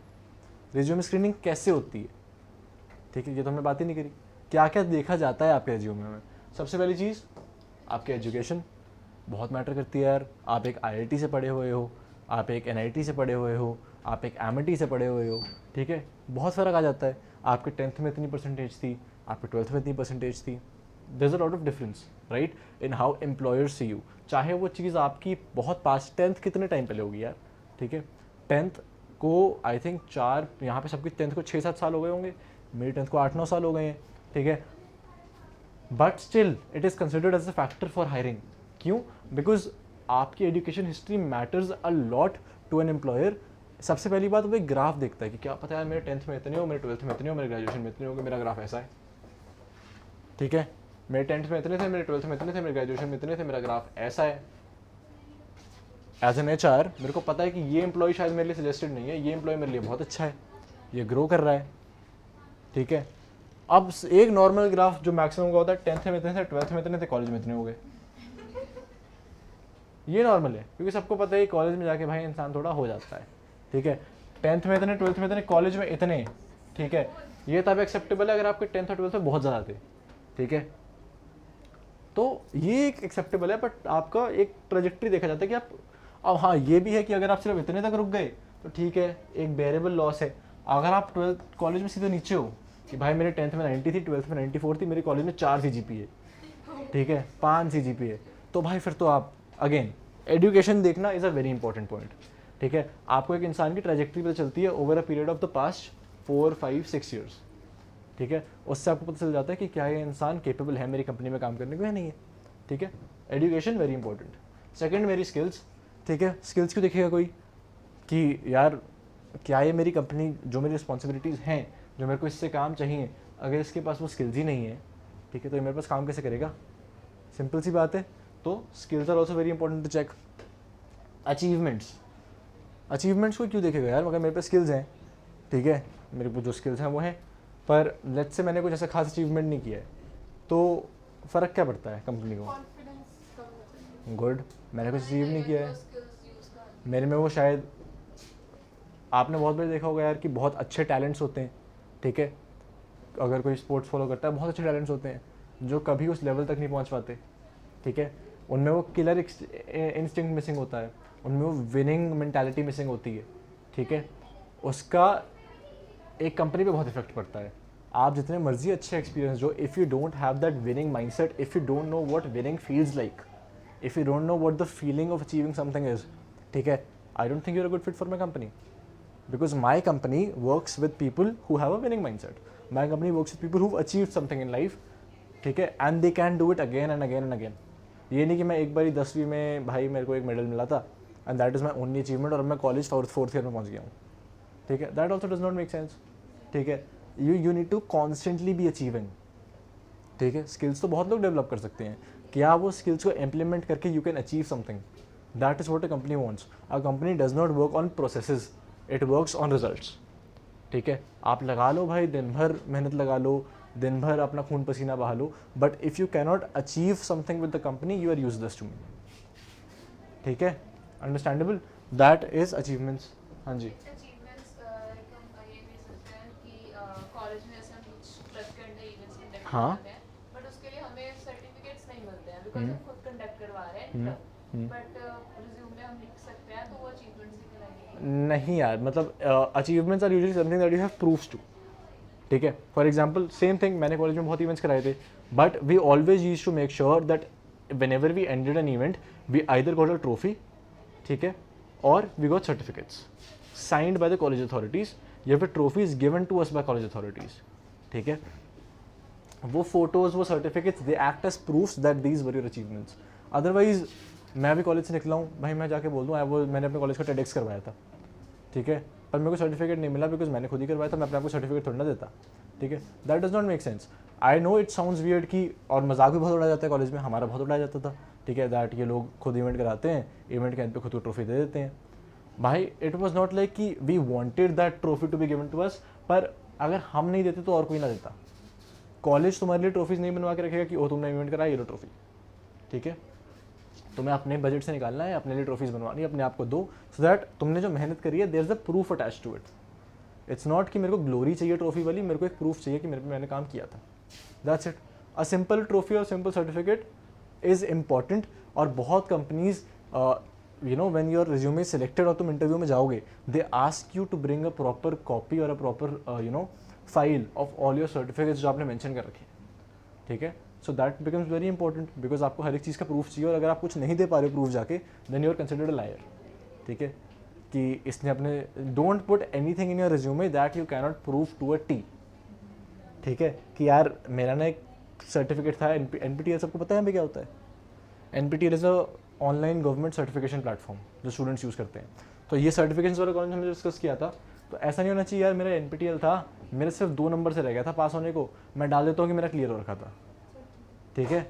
रिज्यूमे स्क्रीनिंग कैसे होती है, ठीक है, ये तो हमने बात ही नहीं करी. क्या क्या देखा जाता है आपके रिज्यूमे में. सबसे पहली चीज़, आपकी एजुकेशन बहुत मैटर करती है यार. आप एक IIT से पढ़े हुए हो, आप एक NIT से पढ़े हुए हो, आप एक MIT से पढ़े हुए हो, ठीक है, बहुत फ़र्क आ जाता है. आपके 10th में इतनी परसेंटेज थी, आपके 12th में इतनी परसेंटेज थी. There is a lot of difference, right, in how employers see you. चाहे वो चीज़ आपकी बहुत पास, 10th कितने टाइम पहले होगी यार, ठीक है. 10th को आई थिंक 4, यहाँ पे सबकी 10th को 6-7 साल हो गए होंगे, मेरी 10th को 8-9 साल हो गए हैं, ठीक है. But still it is considered as a factor for hiring. क्यों? बिकॉज आपकी education history matters a lot to an employer. सबसे पहली बात वो एक ग्राफ देखता है कि क्या पता है मेरे 10th में इतने हो, मेरे 12th में इतने हो, मेरे ग्रेजुएशन में इतने हो, मेरा ग्राफ ऐसा है, ठीक है. मेरे 10th में इतने थे, मेरे 12th में इतने थे, मेरे ग्रेजुएशन में इतने थे, मेरा ग्राफ ऐसा है. एज एन HR मेरे को पता है कि ये एम्प्लॉय शायद मेरे लिए सजेस्टेड नहीं है, ये एम्प्लॉय मेरे लिए बहुत अच्छा है, ये ग्रो कर रहा है, ठीक है. अब एक नॉर्मल ग्राफ जो मैक्सिमम का होता है, 10th में इतने थे, 12th में इतने थे, कॉलेज में इतने हो गए, ये नॉर्मल है. क्योंकि सबको पता है कि कॉलेज में जाके भाई इंसान थोड़ा हो जाता है, ठीक है. 10th में इतने, 12th में इतने, कॉलेज में इतने, ठीक है, ये तब एक्सेप्टेबल है अगर आपके 10th और 12th में बहुत ज़्यादा थे, ठीक है. तो ये एक एक्सेप्टेबल है. बट आपका एक ट्रेजेक्ट्री देखा जाता है कि आप, अब हाँ ये भी है कि अगर आप सिर्फ इतने तक रुक गए तो ठीक है, एक बेरेबल लॉस है. अगर आप 12th कॉलेज में सीधे नीचे हो कि भाई मेरे 10th में 90 थी, 12th में 94 थी, मेरे कॉलेज में 4 CGPA, ठीक है, 5 CGPA, तो भाई फिर तो आप अगेन एजुकेशन देखना is a very important point, ठीक है. आपको एक इंसान की ट्रेजेक्ट्री पता चलती है over a period of the past 4, 5, 6 years, ठीक है. उससे आपको पता चल जाता है कि क्या ये इंसान केपेबल है मेरी कंपनी में काम करने को या नहीं है, ठीक है. Education very important. सेकंड मेरी स्किल्स, ठीक है. स्किल्स क्यों देखेगा कोई कि यार क्या ये मेरी कंपनी, जो मेरी रिस्पॉन्सिबिलिटीज़ हैं, जो मेरे को इससे काम चाहिए, अगर इसके पास वो स्किल्स ही नहीं है, ठीक है, तो ये मेरे पास काम कैसे करेगा. सिंपल सी बात है. तो skills are also very important to check. Achievements, achievements को क्यों देखेगा यार, मगर मेरे पास स्किल्स हैं, ठीक है, मेरे पास जो स्किल्स हैं वो हैं, पर लेट्स से मैंने कुछ ऐसा खास अचीवमेंट नहीं किया है, तो फ़र्क क्या पड़ता है कंपनी को. कॉन्फिडेंस कम हो जाता है। गुड, मैंने कुछ अचीव नहीं किया है, मेरे में वो शायद, आपने बहुत बार देखा होगा यार कि बहुत अच्छे टैलेंट्स होते हैं, ठीक है. अगर कोई स्पोर्ट्स फॉलो करता है, बहुत अच्छे टैलेंट्स होते हैं जो कभी उस लेवल तक नहीं पहुंच पाते, ठीक है. उनमें वो किलर इंस्टिंक्ट मिसिंग होता है, उनमें वो विनिंग मेंटालिटी मिसिंग होती है, ठीक है. उसका एक कंपनी पे बहुत इफेक्ट पड़ता है, आप जितने मर्जी अच्छे एक्सपीरियंस जो, if you don't have that winning mindset, if you don't know what winning feels like, if you don't know what the feeling of achieving something is, ठीक है, I don't think you are a good fit for my company, because my company works with people who have a winning mindset, my company works with people who achieved something in life, ठीक है, and they can do it again and again and again. ये नहीं कि मैं एक बारी 10वीं में भाई मेरे को एक मेडल मिला था and that is my only achievement और मैं कॉलेज फोर्थ ईयर में पहुंच गया हूँ, ठीक है, that also does not make sense, ठीक है. You need to constantly be achieving, ठीक है. स्किल्स तो बहुत लोग डेवलप कर सकते हैं, क्या वो स्किल्स को इम्प्लीमेंट करके you can achieve something, that is what a company wants. A company does not work on processes, it works on results, ठीक है. आप लगा लो भाई, दिन भर मेहनत लगा लो, दिन भर अपना खून पसीना बहा लो, but if you cannot achieve something with the company you are useless to me, ठीक है. Understandable, that is achievements. हाँ जी. अचीवमेंट्स हम ये भी सकते हैं कि कॉलेज में ऐसे हम कुछ ट्रस्ट करते इवेंट्स कंडक्ट हाँ. करते हैं, बट उसके लिए हमें सर्टिफिकेट्स नहीं मिलते हैं बिकॉज हम खुद कंडक्ट करवा रहे हैं, बट रिज्यूम में हम लिख सकते हैं, तो वो अचीवमेंट्स ही कहलाएंगे. नहीं यार, मतलब achievements are usually something that you have proves to, ठीक है. फॉर एग्जाम्पल सेम थिंग, मैंने कॉलेज में बहुत इवेंट्स कराए थे, but we always use to make sure that whenever we ended an event we either got a trophy, ठीक है, और we got certificates signed by the college authorities, या फिर trophies given to us by college authorities, ठीक है. वो photos, वो certificates, they act as proofs that these were your achievements. Otherwise मैं भी कॉलेज से निकला हूँ भाई, मैं जाके बोल दूँ वो मैंने अपने कॉलेज का टेडेक्स करवाया था, ठीक है, पर मेरे को सर्टिफिकेट नहीं मिला बिकॉज मैंने खुद ही करवाया था, मैं अपने आपको सर्टिफिकेट थोड़ा ना देता, ठीक है. That does not make sense. I know it sounds weird की, और मजाक भी बहुत उड़ाया जाता है कॉलेज में, हमारा बहुत उड़ाया जाता था, ठीक है, दैट ये लोग खुद इवेंट कराते हैं, इवेंट के एंड पे खुद को ट्रॉफी दे देते हैं. भाई इट वॉज नॉट लाइक कि we wanted that trophy to be given to us, पर अगर हम नहीं देते तो और कोई ना देता. कॉलेज तुम्हारे लिए ट्रॉफीज नहीं बनवा के रखेगा कि ओ तुमने इवेंट कराया ये लो ट्रॉफी, ठीक है. तुम्हें अपने बजट से निकालना है, अपने लिए ट्रॉफीज बनवानी है, अपने आप को दो, सो दैट तुमने जो मेहनत करी है there is a proof attach to it. It's not कि मेरे को ग्लोरी चाहिए ट्रॉफी वाली, मेरे को एक प्रूफ चाहिए कि मेरे पे मैंने काम किया था, that's it. A simple trophy और सिंपल सर्टिफिकेट इज़ इम्पॉर्टेंट. और बहुत companies you know when your resume selected और तुम इंटरव्यू में जाओगे, they ask you to bring a proper copy और a proper you know file of all your certificates जो आपने मेंशन कर रखे, ठीक है. So that becomes very important because आपको हर एक चीज़ का प्रूफ चाहिए, और अगर आप कुछ नहीं दे पा रहे हो प्रूफ जाके, then you are considered a liar, ठीक है. कि इसने अपने, don't put anything in your resume that you cannot prove to a T, ठीक है. कि यार मेरा ना एक सर्टिफिकेट था, NPTEL सबको पता है क्या होता है. NPTEL is a online government certification platform जो स्टूडेंट्स यूज़ करते हैं. तो ये सर्टिफिकेशन वाला कॉलेज हमने डिस्कस किया था, तो ऐसा नहीं होना चाहिए यार मेरा NPTEL था, मेरे सिर्फ 2 नंबर से रह गया था पास होने को, मैं डाल देता हूँ कि मेरा क्लियर हो रखा था, ठीक है,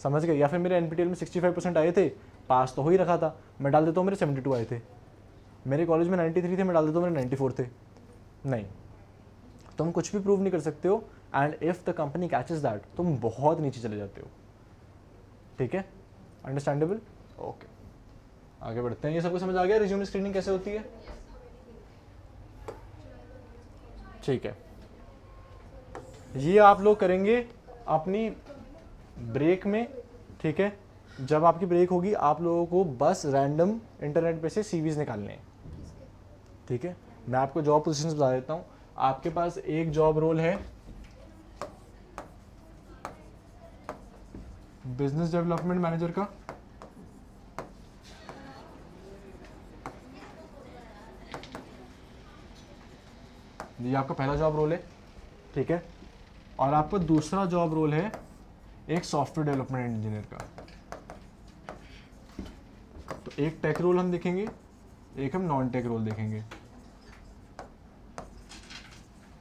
समझ गए. या फिर मेरे NPTEL में 65% आए थे, पास तो हो ही रखा था, मैं डाल देता हूँ मेरे 72 आए थे. मेरे कॉलेज में 93 थे, मैं डाल देता हूँ मेरे 94 थे. नहीं, तुम कुछ भी प्रूव नहीं कर सकते हो, and if the company catches that तुम बहुत नीचे चले जाते हो, ठीक है. अंडरस्टैंडेबल. ओके, आगे बढ़ते हैं. ये सबको समझ आ गया रिज्यूमे स्क्रीनिंग कैसे होती है, ठीक है. ये आप लोग करेंगे अपनी ब्रेक में, ठीक है. जब आपकी ब्रेक होगी आप लोगों को बस रैंडम इंटरनेट पे से सीवीज निकालने हैं, ठीक है. मैं आपको जॉब पोजीशंस बता देता हूँ. आपके पास एक जॉब रोल है बिजनेस डेवलपमेंट मैनेजर का, ये आपका पहला जॉब रोल है, ठीक है. और आपका दूसरा जॉब रोल है एक सॉफ्टवेयर डेवलपमेंट इंजीनियर का. तो एक टेक रोल हम देखेंगे, एक हम नॉन टेक रोल देखेंगे,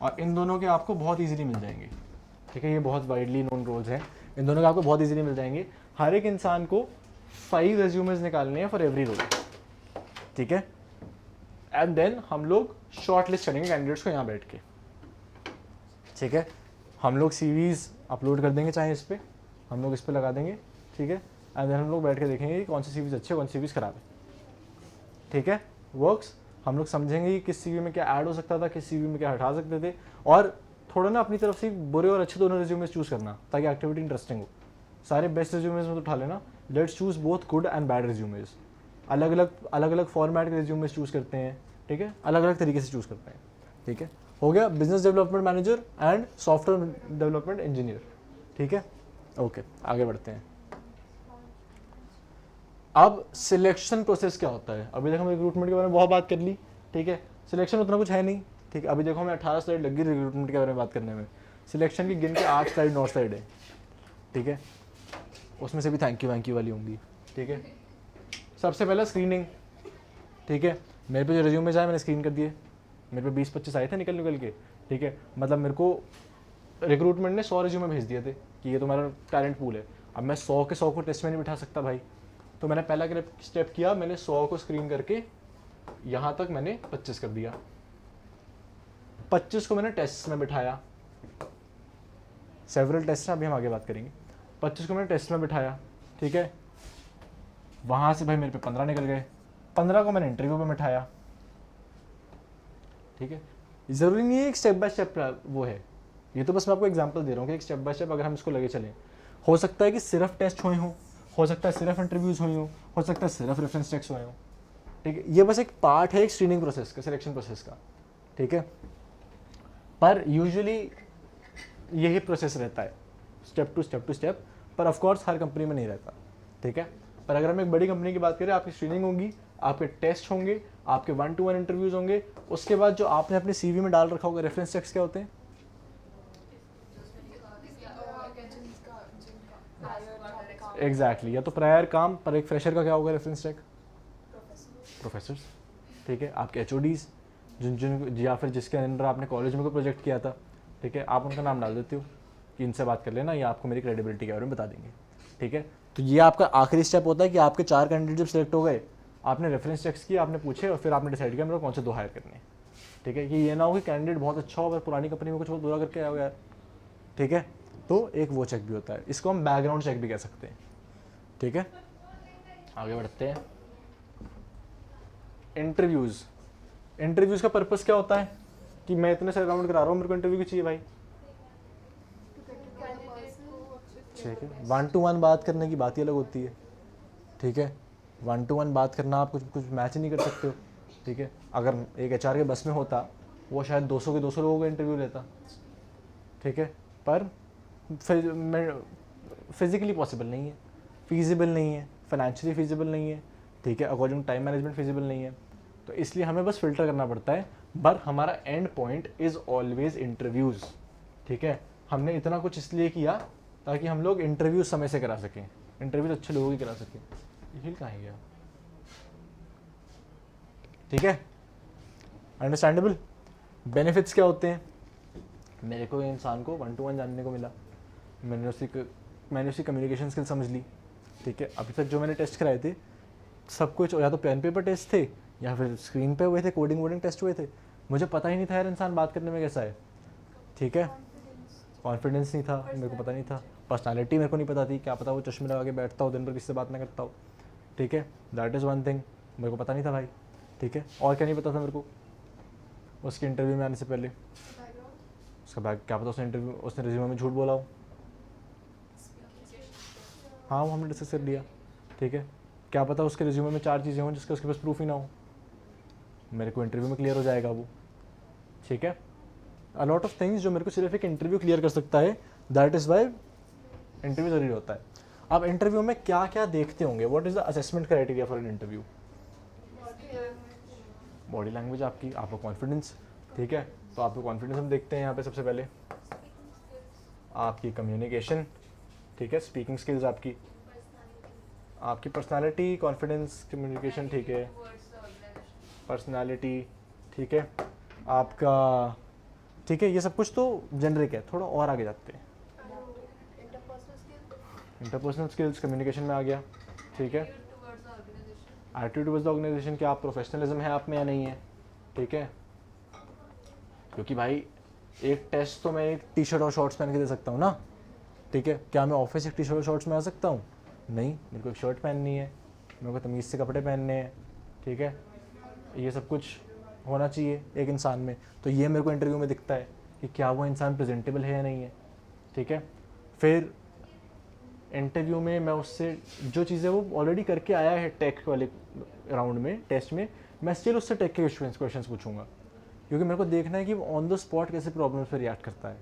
और इन दोनों के आपको बहुत इजीली मिल जाएंगे, ठीक है. ये बहुत वाइडली नोन रोल्स हैं, इन दोनों के आपको बहुत इजीली मिल जाएंगे. हर एक इंसान को 5 रेज्यूमेज निकालने हैं फॉर एवरी रोल, ठीक है. एंड देन हम लोग शॉर्ट लिस्ट करेंगे कैंडिडेट्स को यहाँ बैठ के, ठीक है. हम लोग सीवीज अपलोड कर देंगे, चाहे इस पर हम लोग इस पर लगा देंगे, ठीक है. एंड देन हम लोग बैठ के देखेंगे कि कौन सी सीवीज अच्छे, कौन सी सीवीज खराब है, ठीक है. वर्क्स. हम लोग समझेंगे कि किस सीवी में क्या ऐड हो सकता था, किस सीवी में क्या हटा सकते थे, और थोड़ा ना अपनी तरफ से बुरे और अच्छे दोनों रिज्यूमेज चूज़ करना ताकि एक्टिविटी इंटरेस्टिंग हो. सारे बेस्ट रिज्यूमेज में तो उठा लेना. Let's choose both good and bad resumes. अलग अलग फॉर्मेट के रिज्यूमेज चूज़ करते हैं, ठीक है, अलग अलग तरीके से चूज़ करते हैं, ठीक है. हो गया business development manager and software development engineer, ठीक है। ओके आगे बढ़ते हैं। अब सिलेक्शन प्रोसेस क्या होता है? अभी देखो हम रिक्रूटमेंट के बारे में बहुत बात कर ली, ठीक है। सिलेक्शन उतना कुछ है नहीं, ठीक है। अभी देखो हमें 18 स्लाइड लगी रिक्रूटमेंट के बारे में बात करने में, सिलेक्शन की गिन के 8 स्लाइड 9 स्लाइड है, ठीक है। उसमें से भी थैंक यू वाली होंगी, ठीक है। सबसे पहला स्क्रीनिंग, ठीक है। मेरे पे जो रिज्यूमे आए मैंने स्क्रीन कर दिए, मेरे पे 20-25 आए थे निकल के, ठीक है। मतलब मेरे को रिक्रूटमेंट ने 100 रिज्यूमे भेज दिए थे कि ये तुम्हारा टैलेंट पूल है। अब मैं 100 के 100 को टेस्ट में नहीं बिठा सकता भाई, तो मैंने पहला स्टेप किया, मैंने 100 को स्क्रीन करके यहाँ तक मैंने 25 कर दिया, 25 को मैंने टेस्ट में बिठाया, सेवरल टेस्ट हैं, अभी हम आगे बात करेंगे। 25 को मैंने टेस्ट में बिठाया, ठीक है। वहाँ से भाई मेरे पे 15 निकल गए, 15 को मैंने इंटरव्यू में बिठाया, ठीक है। ज़रूरी नहीं है एक स्टेप बाय स्टेप वो है, ये तो बस मैं आपको एग्जांपल दे रहा हूँ कि एक स्टेप बाय स्टेप अगर हम इसको लगे चलें, हो सकता है कि सिर्फ टेस्ट हुए हों, हो सकता है सिर्फ इंटरव्यूज हुई हो सकता है सिर्फ रेफरेंस चेक्स हुए हों, ठीक है। ये बस एक पार्ट है एक स्क्रीनिंग प्रोसेस का, सिलेक्शन प्रोसेस का, ठीक है। पर यूजुअली यही प्रोसेस रहता है स्टेप टू स्टेप, पर ऑफकोर्स हर कंपनी में नहीं रहता, ठीक है। पर अगर हम एक बड़ी कंपनी की बात करें, आपकी स्क्रीनिंग होगी, आपके टेस्ट होंगे, आपके 1-to-1 इंटरव्यूज होंगे, उसके बाद जो आपने अपने सीवी में डाल रखा होगा रेफरेंस चेक्स क्या होते हैं? एग्जैक्टली, या तो प्रायर काम, पर एक फ्रेशर का क्या होगा रेफरेंस चेक? प्रोफेसर्स, ठीक है। आपके एचओडीज जिन या फिर जिसके अंदर आपने कॉलेज में कोई प्रोजेक्ट किया था, ठीक है, आप उनका नाम डाल देते हो कि इनसे बात कर लेना, या आपको मेरी क्रेडिबिलिटी के बारे में बता देंगे, ठीक है। तो ये आपका आखिरी स्टेप होता है कि आपके 4 कैंडिडेट जब सिलेक्ट हो गए, आपने रेफरेंस चेक्स किए, आपने पूछे और फिर आपने डिसाइड किया मेरे को कौन से 2 हायर करने हैं, ठीक है। कि ये ना हो कि कैंडिडेट बहुत अच्छा हो और पुरानी कंपनी में कुछ बहुत बुरा करके आया हो यार, ठीक है। तो एक वो चेक भी होता है, इसको हम बैकग्राउंड चेक भी कह सकते हैं, ठीक है। आगे बढ़ते हैं। इंटरव्यूज का पर्पस क्या होता है कि मैं इतने सारे राउंड करा रहा हूँ, मेरे को इंटरव्यू की चाहिए भाई, ठीक है। 1-to-1 बात करने की बात ही अलग होती है, ठीक है। 1-to-1 बात करना आप कुछ मैच ही नहीं कर सकते हो, ठीक है। अगर एक एचआर के बस में होता, वो शायद 200 के 200 लोगों का इंटरव्यू लेता, ठीक है। पर फिजिकली पॉसिबल नहीं है, फीजिबल नहीं है, फाइनेंशियली फीजिबल नहीं है, ठीक है। अकॉर्डिंग टाइम मैनेजमेंट फीजिबल नहीं है, तो इसलिए हमें बस फिल्टर करना पड़ता है। बट हमारा and point is always interviews, ठीक है। हमने इतना कुछ इसलिए किया ताकि हम लोग इंटरव्यू समय से करा सकें, इंटरव्यूज अच्छे लोगों की करा सकें। ये कहाँ गया, ठीक है, अंडरस्टैंडेबल। बेनिफिट्स क्या होते हैं? मेरे को इंसान को 1-to-1 जानने को मिला, मैंने उसकी कम्युनिकेशन स्किल समझ ली, ठीक है। अभी तक जो मैंने टेस्ट कराए थे सब कुछ या तो पेन पेपर टेस्ट थे या फिर स्क्रीन पे हुए थे, कोडिंग वोडिंग टेस्ट हुए थे। मुझे पता ही नहीं था यार इंसान बात करने में कैसा है, ठीक है। कॉन्फिडेंस नहीं था, मेरे को पता नहीं था। पर्सनालिटी मेरे को नहीं पता थी, क्या पता वो चश्मे लगा के बैठता हो, दिन भर किसी से बात ना करता हो, ठीक है। दैट इज़ वन थिंग, मेरे को पता नहीं था भाई, ठीक है। और क्या नहीं पता था मेरे को उसके इंटरव्यू में आने से पहले? उसका बैग क्या पता, उसने रिज्यूमे में झूठ बोला हो, हाँ वो हमने डिस्कस कर लिया, ठीक है। क्या पता उसके रिज्यूमे में 4 चीज़ें हों जिसका उसके पास प्रूफ ही ना हो, मेरे को इंटरव्यू में क्लियर हो जाएगा वो, ठीक है। अ लॉट ऑफ थिंग्स जो मेरे को सिर्फ एक इंटरव्यू क्लियर कर सकता है, दैट इज़ वाई इंटरव्यू ज़रूरी होता है। अब इंटरव्यू में क्या क्या देखते होंगे, what is the assessment criteria for an interview? Body language आपकी, आपका कॉन्फिडेंस, ठीक है। तो आपका कॉन्फिडेंस हम देखते हैं यहाँ पे सबसे पहले, आपकी कम्युनिकेशन, ठीक है, स्पीकिंग स्किल्स आपकी पर्सनालिटी, कॉन्फिडेंस, कम्युनिकेशन, ठीक है, पर्सनालिटी, ठीक है, आपका, ठीक है। ये सब कुछ तो जनरिक है, थोड़ा और आगे जाते हैं। इंटरपर्सनल स्किल्स कम्युनिकेशन में आ गया, ठीक है। एटीट्यूड टुवर्ड्स द ऑर्गेनाइजेशन, क्या आप प्रोफेशनलिज्म है आप में या नहीं है, ठीक है। क्योंकि भाई एक टेस्ट तो मैं एक टी शर्ट और शॉर्ट्स पहन के दे सकता हूँ ना, ठीक है। क्या मैं ऑफिस एक टी शर्ट और शॉर्ट्स में आ सकता हूँ? नहीं, मेरे को एक शर्ट पहननी है, मेरे को तमीज़ से कपड़े पहनने हैं, ठीक है। ये सब कुछ होना चाहिए एक इंसान में, तो ये मेरे को इंटरव्यू में दिखता है कि क्या वो इंसान प्रेजेंटेबल है या नहीं है, ठीक है। फिर इंटरव्यू में मैं उससे जो चीज़ें वो ऑलरेडी करके आया है टेक वाले राउंड में, टेस्ट में, मैं स्टिल उससे टेक के क्वेश्चंस पूछूंगा क्योंकि मेरे को देखना है कि वो ऑन द स्पॉट कैसे प्रॉब्लम्स पे रिएक्ट करता है।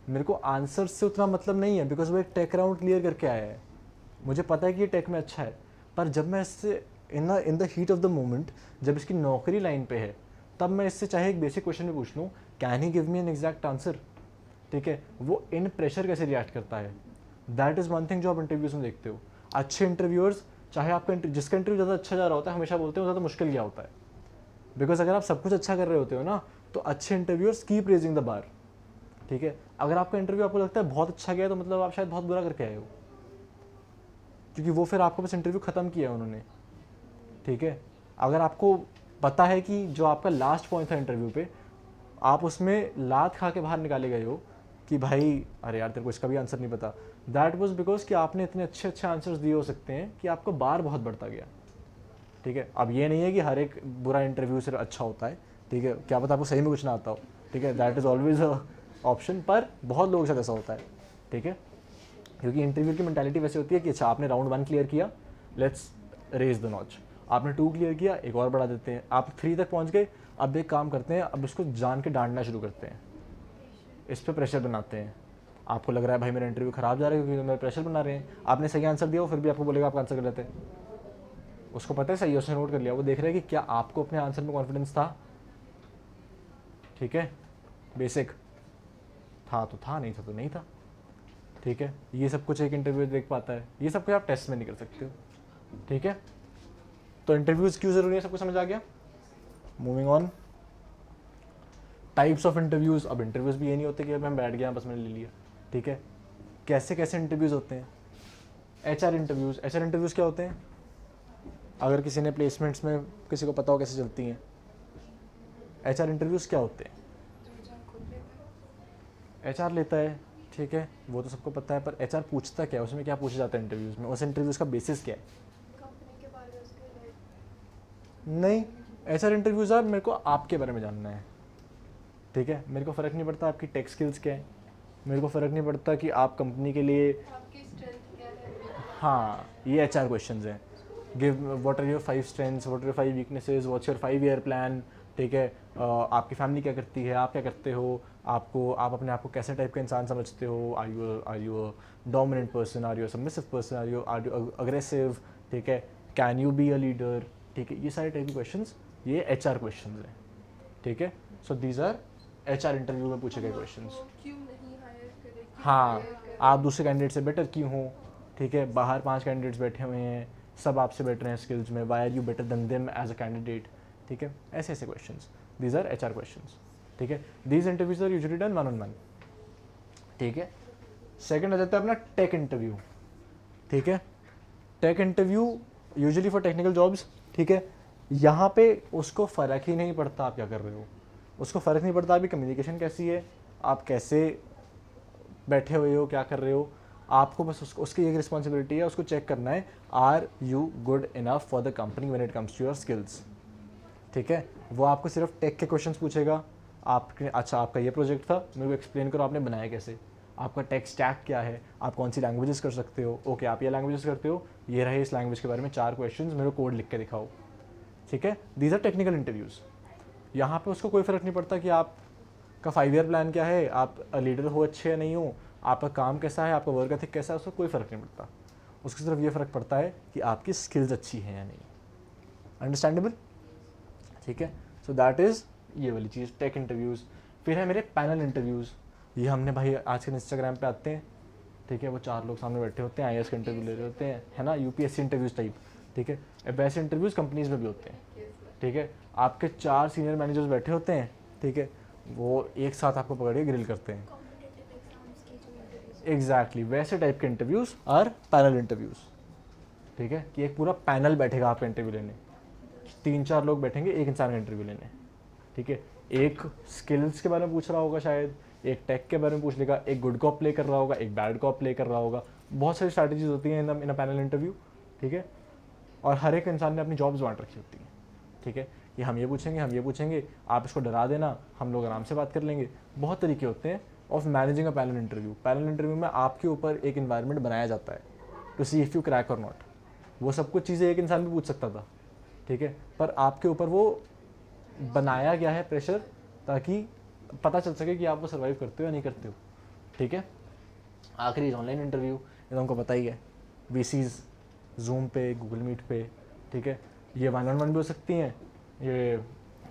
मेरे को आंसर से उतना मतलब नहीं है, बिकॉज वो एक टेक राउंड क्लियर करके आया है, मुझे पता है कि ये टेक में अच्छा है। पर जब मैं इससे in the heat of the moment, जब इसकी नौकरी लाइन पे है, तब मैं इससे चाहे एक बेसिक क्वेश्चन भी पूछ लूँ, can he give me an exact answer, ठीक है, वो इन प्रेशर कैसे रिएक्ट करता है। दैट इज़ वन थिंग जो आप इंटरव्यूज़ में देखते हो। अच्छे इंटरव्यूअर्स, चाहे आपका जिसका इंटरव्यू ज़्यादा अच्छा जा रहा होता है, हमेशा बोलते हैं ज़्यादा मुश्किल क्या होता है। बिकॉज अगर आप सब कुछ अच्छा कर रहे होते हो ना, तो अच्छे interviewers keep raising the bar, ठीक है। अगर आपका इंटरव्यू आपको लगता है बहुत अच्छा गया, तो मतलब आप शायद बहुत बुरा करके आए हो, क्योंकि वो फिर आपको बस इंटरव्यू ख़त्म किया है उन्होंने, ठीक है। अगर आपको पता है कि जो आपका लास्ट पॉइंट था इंटरव्यू पे, आप उसमें लात खा के बाहर निकाले गए हो कि भाई अरे यार तेरे को इसका भी आंसर नहीं पता, दैट वाज बिकॉज कि आपने इतने अच्छे अच्छे आंसर्स दिए हो सकते हैं कि आपका बार बहुत बढ़ता गया, ठीक है। अब ये नहीं है कि हर एक बुरा इंटरव्यू सिर्फ अच्छा होता है, ठीक है, क्या पता आपको सही में कुछ ना आता हो, ठीक है, that is always a option, पर बहुत लोगों के साथ ऐसा होता है, ठीक है। क्योंकि इंटरव्यू की मेंटालिटी वैसे होती है कि अच्छा आपने राउंड 1 क्लियर किया, लेट्स रेज द नॉच, आपने 2 क्लियर किया, एक और बढ़ा देते हैं, आप 3 तक पहुंच गए, अब एक काम करते हैं, अब इसको जान के डांटना शुरू करते हैं, इस पर प्रेशर बनाते हैं। आपको लग रहा है भाई मेरा इंटरव्यू खराब जा रहा है क्योंकि मेरे प्रेशर बना रहे हैं, आपने सही आंसर दिया, वो फिर भी आपको बोलेगा आप आंसर गलत है। उसको पता है सही है, उसने नोट कर लिया, वो देख रहा है कि क्या आपको अपने आंसर में कॉन्फिडेंस था, ठीक है, बेसिक था तो था, नहीं था तो नहीं था, ठीक है। ये सब कुछ एक इंटरव्यू देख पाता है, ये सब कुछ आप टेस्ट में नहीं कर सकते हो, ठीक है। तो इंटरव्यूज क्यों ज़रूरी है, सबको समझ आ गया। Moving on, types of interviews. अब इंटरव्यूज़ भी ये नहीं होते कि मैं बैठ गया बस मैंने ले लिया, ठीक है। कैसे कैसे इंटरव्यूज़ होते हैं। एचआर इंटरव्यूज़, एचआर इंटरव्यूज़ क्या होते हैं, अगर किसी ने प्लेसमेंट्स में किसी को पता हो कैसे चलती हैं, एचआर इंटरव्यूज़ क्या होते हैं। एचआर लेता है, ठीक है, वो तो सबको पता है, पर एचआर पूछता क्या है, उसमें क्या पूछा जाता है इंटरव्यूज़ में, उस इंटरव्यूज़ का बेसिस क्या है। कंपनी के बारे में उसके नहीं, एचआर इंटरव्यूज़ यार मेरे को आपके बारे में जानना है, ठीक है। मेरे को फ़र्क नहीं पड़ता आपकी टेक स्किल्स क्या है, मेरे को फ़र्क नहीं पड़ता कि आप कंपनी के लिए, आपकी स्ट्रेंथ क्या है। हाँ ये एचआर क्वेश्चंस हैं। Give what are your 5 strengths, what are your 5 weaknesses, what's your 5 year plan, ठीक है। आपकी फैमिली क्या करती है, आप क्या करते हो, आप अपने आप को कैसे टाइप का इंसान समझते हो, are you a dominant person, are you a submissive person, are you aggressive, ठीक है, can you be a leader, ठीक है। ये सारे टाइप के क्वेश्चंस ये एचआर क्वेश्चंस हैं, ठीक है। So these are HR interview में पूछे गए क्वेश्चंस। क्यों नहीं हायर करे, हाँ, आप दूसरे कैंडिडेट से बेटर क्यों हो, ठीक है, बाहर 5 कैंडिडेट्स बैठे हुए हैं, सब आपसे बेटर हैं स्किल्स में, why are you better than them as a candidate, ठीक है, ऐसे ऐसे questions, these are HR questions, ठीक है। These interviews are usually done 1-on-1, ठीक है। सेकंड आ जाता है अपना टेक इंटरव्यू, ठीक है। Tech interview usually for technical jobs, ठीक है। यहाँ पे उसको फ़र्क ही नहीं पड़ता आप क्या कर रहे हो, उसको फ़र्क नहीं पड़ता आपकी कम्युनिकेशन कैसी है, आप कैसे बैठे हुए हो, क्या कर रहे हो, आपको बस उसकी एक रिस्पॉन्सिबिलिटी है, उसको चेक करना है are you good enough for the company when it comes to your skills, ठीक है। वो आपको सिर्फ टेक के क्वेश्चंस पूछेगा, आपके अच्छा आपका ये प्रोजेक्ट था, मेरे को एक्सप्लेन करो आपने बनाया कैसे, आपका टेक स्टैक क्या है, आप कौन सी लैंग्वेजेस कर सकते हो, ओके आप ये लैंग्वेजेस करते हो, ये रहे इस लैंग्वेज के बारे में 4 क्वेश्चंस, मेरे को कोड लिख के दिखाओ, ठीक है। These are technical interviews. यहाँ पे उसको कोई फ़र्क नहीं पड़ता कि आपका 5 ईयर प्लान क्या है, आप लीडर हो अच्छे या नहीं हो, आपका काम कैसा है, आपका वर्क एथिक कैसा है, उसको कोई फ़र्क नहीं पड़ता, उसको सिर्फ ये फ़र्क पड़ता है कि आपकी स्किल्स अच्छी हैं या नहीं। अंडरस्टैंडेबल, ठीक है। सो दैट इज़ ये वाली चीज़ टेक इंटरव्यूज़। फिर है मेरे पैनल इंटरव्यूज़, ये हमने भाई आज के इंस्टाग्राम पे आते हैं, ठीक है, वो 4 लोग सामने बैठे होते हैं, आईएएस का इंटरव्यू ले रहे होते हैं, है ना, यूपीएससी इंटरव्यूज़ टाइप, ठीक है। वैसे इंटरव्यूज़ कंपनीज़ में भी होते हैं, ठीक है। आपके 4 सीनियर मैनेजर्स बैठे होते हैं, ठीक है, वो एक साथ आपको पकड़ के ग्रिल करते हैं, कॉम्पिटिटिव एग्जाम्स की जो इंटरव्यूज एग्जैक्टली वैसे टाइप के इंटरव्यूज़ और पैनल इंटरव्यूज़, ठीक है, कि एक पूरा पैनल बैठेगा आपका इंटरव्यू लेने, 3-4 लोग बैठेंगे एक इंसान का इंटरव्यू लेने, ठीक है। एक स्किल्स के बारे में पूछ रहा होगा शायद, एक टेक के बारे में पूछ लेगा, एक गुड कॉप प्ले कर रहा होगा, एक बैड कॉप प्ले कर रहा होगा, बहुत सारी स्ट्रैटेजीज होती हैं इन अ पैनल इंटरव्यू, ठीक है। और हर एक इंसान ने अपनी जॉब्स बांट रखी होती हैं, ठीक है, कि हम ये पूछेंगे, आप इसको डरा देना, हम लोग आराम से बात कर लेंगे। बहुत तरीके होते हैं of managing a panel interview. Panel interview में आपके ऊपर एक इन्वायरमेंट बनाया जाता है to see if you crack or not. वो सब कुछ चीज़ें एक इंसान भी पूछ सकता था, ठीक है, पर आपके ऊपर वो बनाया गया है प्रेशर ताकि पता चल सके कि आप वो सर्वाइव करते हो या नहीं करते हो, ठीक है। आखिरी ऑनलाइन इंटरव्यू, ये तो हमको पता ही है, वीसीज, जूम पे, गूगल मीट पे, ठीक है। ये 1-on-1 भी हो सकती हैं, ये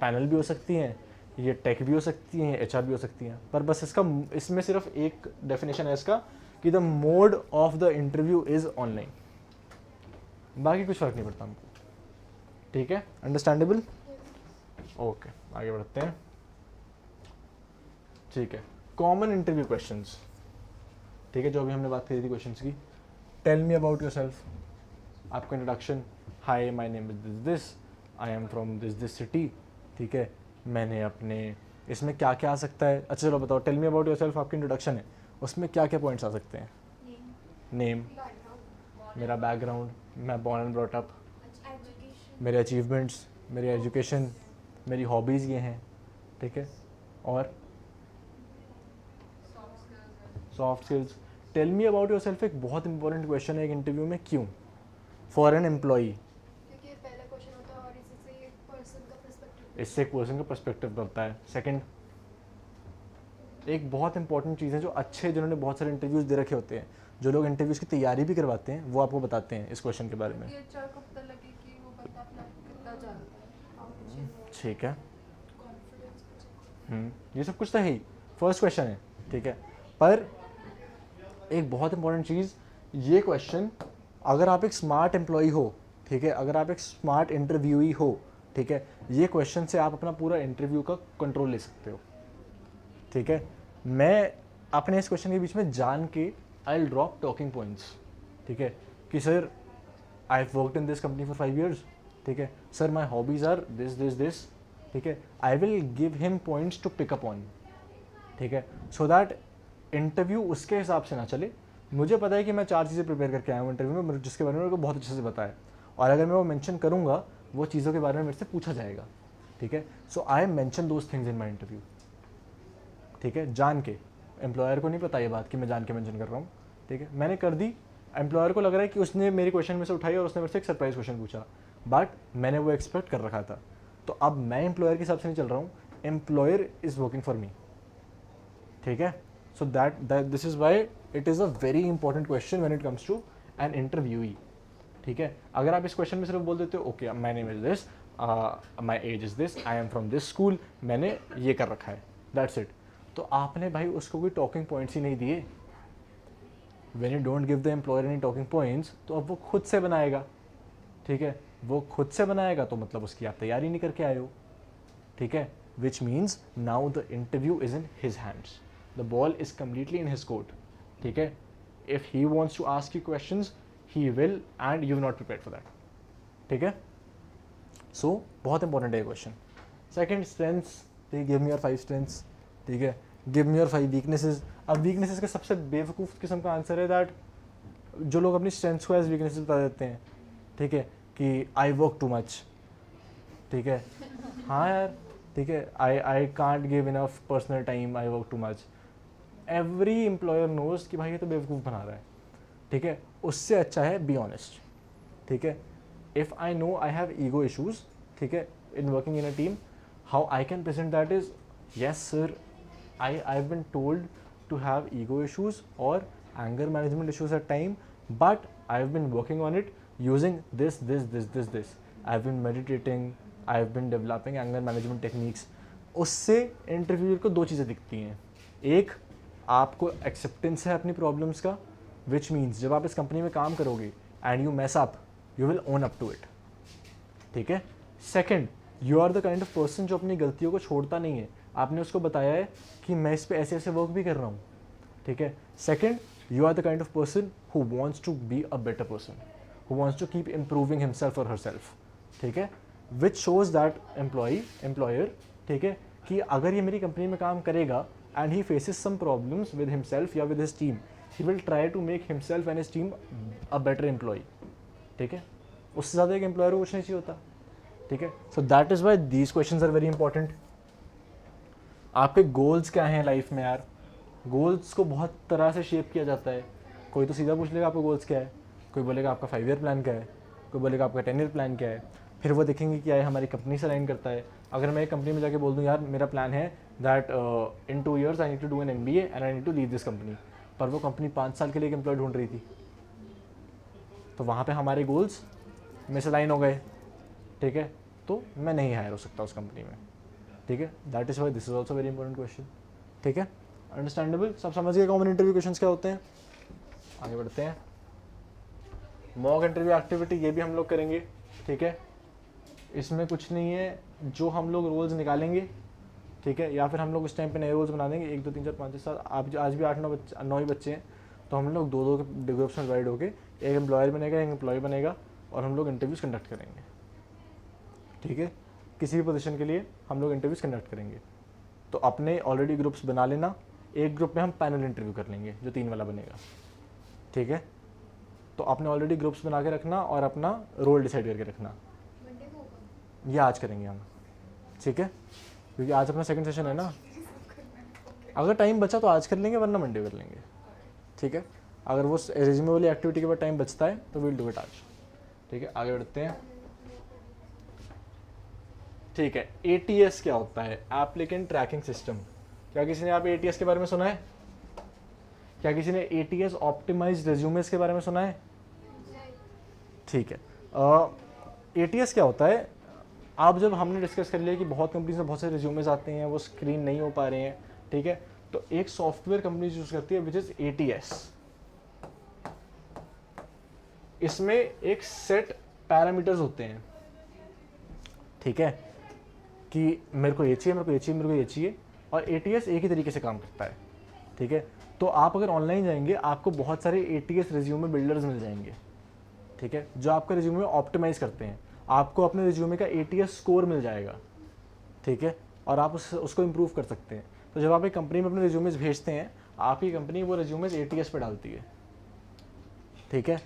पैनल भी हो सकती हैं, ये टेक भी हो सकती हैं, एचआर भी हो सकती हैं, पर बस इसमें सिर्फ एक डेफिनेशन है इसका कि the mode of the interview is online, बाकी कुछ फ़र्क नहीं पड़ता हमको, ठीक है। अंडरस्टैंडेबल? ओके, आगे बढ़ते हैं, ठीक है। कॉमन इंटरव्यू क्वेश्चंस, ठीक है, जो अभी हमने बात करी थी क्वेश्चंस की। Tell me about yourself, आपका introduction, hi my name is this, I am from this city, ठीक है। मैंने अपने इसमें क्या क्या आ सकता है, अच्छा चलो बताओ, tell me about yourself आपकी इंट्रोडक्शन है, उसमें क्या क्या पॉइंट्स आ सकते हैं? नेम, मेरा बैकग्राउंड, मैं बॉर्न एंड ब्रॉट अप, मेरे अचीवमेंट्स, मेरी एजुकेशन, मेरी हॉबीज़ ये हैं, ठीक है। और soft skills. Tell me about yourself एक बहुत इंपॉर्टेंट क्वेश्चन है एक इंटरव्यू में, क्यों? फॉर एन एम्प्लॉई, क्योंकि पहला क्वेश्चन होता है और इससे एक पर्सन का पर्सपेक्टिव, इससे एक पर्सन का पर्सपेक्टिव बनता है। सेकंड, एक बहुत इंपॉर्टेंट चीज़ है जो अच्छे, जिन्होंने बहुत सारे इंटरव्यूज़ दे रखे होते हैं, जो लोग इंटरव्यूज़ की तैयारी भी करवाते हैं, वो आपको बताते हैं इस क्वेश्चन के बारे में, ये एचआर को पता लगे कि वो बंदा अपना कितना जानता है, how much he knows, ठीक है। कॉन्फिडेंस को चेक ये सब कुछ तो है ही, फर्स्ट क्वेश्चन है, ठीक है। पर एक बहुत इंपॉर्टेंट चीज़, ये क्वेश्चन अगर आप एक स्मार्ट एम्प्लॉई हो, ठीक है, अगर आप एक स्मार्ट इंटरव्यूई हो, ठीक है, ये क्वेश्चन से आप अपना पूरा इंटरव्यू का कंट्रोल ले सकते हो, ठीक है। मैं अपने इस क्वेश्चन के बीच में जान के I will drop talking points, ठीक है, कि sir I have worked in this company for 5 years, ठीक है, sir my hobbies are this, ठीक है। I will give him points to pick up on, ठीक है, सो दैट इंटरव्यू उसके हिसाब से ना चले। मुझे पता है कि मैं 4 चीज़ें प्रिपेयर करके आया हूँ इंटरव्यू में, जिसके बारे में मेरे को बहुत अच्छे से पता है, और अगर मैं वो मेंशन करूँगा, वो चीज़ों के बारे में मेरे से पूछा जाएगा, ठीक है। So I mention those things in my interview, ठीक है, जान के। एम्प्लॉयर को नहीं पता ये बात कि मैं जान के मेंशन कर रहा हूँ, ठीक है, मैंने कर दी। एम्प्लॉयर को लग रहा है कि उसने मेरी क्वेश्चन में से उठाई और उसने मेरे से एक सरप्राइज क्वेश्चन पूछा, बट मैंने वो एक्सपेक्ट कर रखा था। तो अब मैं एम्प्लॉयर के हिसाब से नहीं चल रहा हूँ, employer is working for me, ठीक है। So that this is why it is a very important question when it comes to an interviewee, ठीक है। अगर आप इस क्वेश्चन में सिर्फ बोल देते हो okay my name is this, my age is this, I am from this school, मैंने ये कर रखा है, दैट्स इट, तो आपने भाई उसको कोई टॉकिंग पॉइंट्स ही नहीं दिए। When you don't give the employer any talking points, तो अब वो खुद से बनाएगा, ठीक है, वो खुद से बनाएगा तो मतलब उसकी आप तैयारी नहीं करके आए हो, ठीक है, which means now the interview is in his hands, the ball is completely in his court, ठीक है। If he wants to ask you questions he will, and you not prepared for that, ठीक है। So बहुत important है ये question. Second, strengths, ठीक, give me your 5 strengths, ठीक है, गिव मी योर 5 वीकनेसेस। अब वीकनेसेस का सबसे बेवकूफ़ किस्म का आंसर है दैट जो लोग अपनी स्ट्रेंथ्स को एज वीकनेसेस बता देते हैं, ठीक है, कि आई वर्क टू मच, ठीक है, हाँ यार, ठीक है, I can't give enough personal time, I work too much. Every employer knows कि भाई ये तो बेवकूफ़ बना रहा है, ठीक है। उससे अच्छा है बी ऑनेस्ट, ठीक है। If I know I have ego issues, ठीक है, in working in a team, how I can present that is, yes sir, I've been told to have ego issues or anger management issues at time, but I've been working on it using this. I've been meditating, I've been developing anger management techniques. उससे interviewer को 2 चीज़ें दिखती हैं, एक आपको acceptance है अपनी problems का, विच मीन्स जब आप इस कंपनी में काम करोगे and you mess up, you will own up to it, ठीक है। Second, you are the kind of person जो अपनी गलतियों को छोड़ता नहीं है, आपने उसको बताया है कि मैं इस पे ऐसे ऐसे वर्क भी कर रहा हूँ, ठीक है। Second, you are the kind of person who wants to be a better person, who wants to keep improving himself और हरसेल्फ, ठीक है, विच शोज दैट एम्प्लॉयर, ठीक है, कि अगर ये मेरी कंपनी में काम करेगा and he faces some problems with himself या with his team, he will try to make himself and his team a better employee, ठीक है। उससे ज़्यादा एक एम्प्लॉयर को कुछ नहीं चाहिए होता, ठीक है। So that is why these questions are very important. आपके गोल्स क्या हैं लाइफ में यार? गोल्स को बहुत तरह से शेप किया जाता है। कोई तो सीधा पूछ लेगा आपका गोल्स क्या है, कोई बोलेगा आपका 5 year प्लान क्या है, कोई बोलेगा आपका 10 year प्लान क्या है, फिर वो देखेंगे कि क्या है हमारी कंपनी से अलाइन करता है, अगर मैं एक कंपनी में जाके बोल दूँ यार मेरा प्लान है that in 2 years I need to do an MBA and I need to leave this company, पर वो कंपनी 5 साल के लिए एक एम्प्लॉय ढूंढ रही थी, तो वहाँ पे हमारे गोल्स मिसअलाइन हो गए, ठीक है, तो मैं नहीं हायर हो सकता उस कंपनी में, ठीक है। That is why this is also very important question, ठीक है, अंडरस्टैंडेबल। सब समझ गए कॉमन इंटरव्यू क्वेश्चंस क्या होते हैं। आगे बढ़ते हैं। मॉक इंटरव्यू एक्टिविटी ये भी हम लोग करेंगे, ठीक है। इसमें कुछ नहीं है, जो हम लोग रोल्स निकालेंगे, ठीक है, या फिर हम लोग उस टाइम पे नए रोल्स बना देंगे, 1 2 3 4 5 6 7, आप आज भी 8 9 ही बच्चे हैं, तो हम लोग 2 के ग्रुप्स में डिवाइड होकर एक एम्प्लॉयर बनेगा, एक एम्प्लॉय बनेगा, और हम लोग इंटरव्यूज़ कंडक्ट करेंगे, ठीक है। किसी भी पोजीशन के लिए हम लोग इंटरव्यूज़ कंडक्ट करेंगे। तो अपने ऑलरेडी ग्रुप्स बना लेना, एक ग्रुप में हम पैनल इंटरव्यू कर लेंगे जो 3 वाला बनेगा, ठीक है। तो आपने ऑलरेडी ग्रुप्स बना के रखना और अपना रोल डिसाइड करके रखना। ये आज करेंगे हम, ठीक है, क्योंकि आज अपना सेकंड सेशन है ना। अगर टाइम बचा तो आज कर लेंगे, वरना मंडे कर लेंगे, ठीक है। अगर वो रेज्यूमे वाली एक्टिविटी के बाद टाइम बचता है तो विल डू इट आज, ठीक है। आगे बढ़ते हैं, ठीक है। ATS क्या होता है? Applicant tracking system. क्या किसी ने यहाँ पे ATS के बारे में सुना है? क्या किसी ने ATS ऑप्टिमाइज्ड रेज्यूमेस के बारे में सुना है? ठीक है। ATS क्या होता है? आप जब हमने डिस्कस कर लिया कि बहुत कंपनीज में बहुत सारे रेज्यूमेस आते हैं, वो स्क्रीन नहीं हो पा रहे हैं, ठीक है, तो एक सॉफ्टवेयर कंपनी यूज करती है विच इज ATS। इसमें एक सेट पैरामीटर्स होते हैं, ठीक है, कि मेरे को ये चाहिए, मेरे को ये चाहिए, मेरे को ये चाहिए, और ATS एक ही तरीके से काम करता है, ठीक है। तो आप अगर ऑनलाइन जाएंगे आपको बहुत सारे ATS रेज्यूमे बिल्डर्स मिल जाएंगे, ठीक है, जो आपका रेज्यूमे ऑप्टिमाइज करते हैं। आपको अपने रेज्यूमे का ATS स्कोर मिल जाएगा, ठीक है, और आप उसको इम्प्रूव कर सकते हैं। तो जब आप एक कंपनी में अपने रेज्यूमेज भेजते हैं, आपकी कंपनी वो रेज्यूमेज ATS पे डालती है, ठीक है,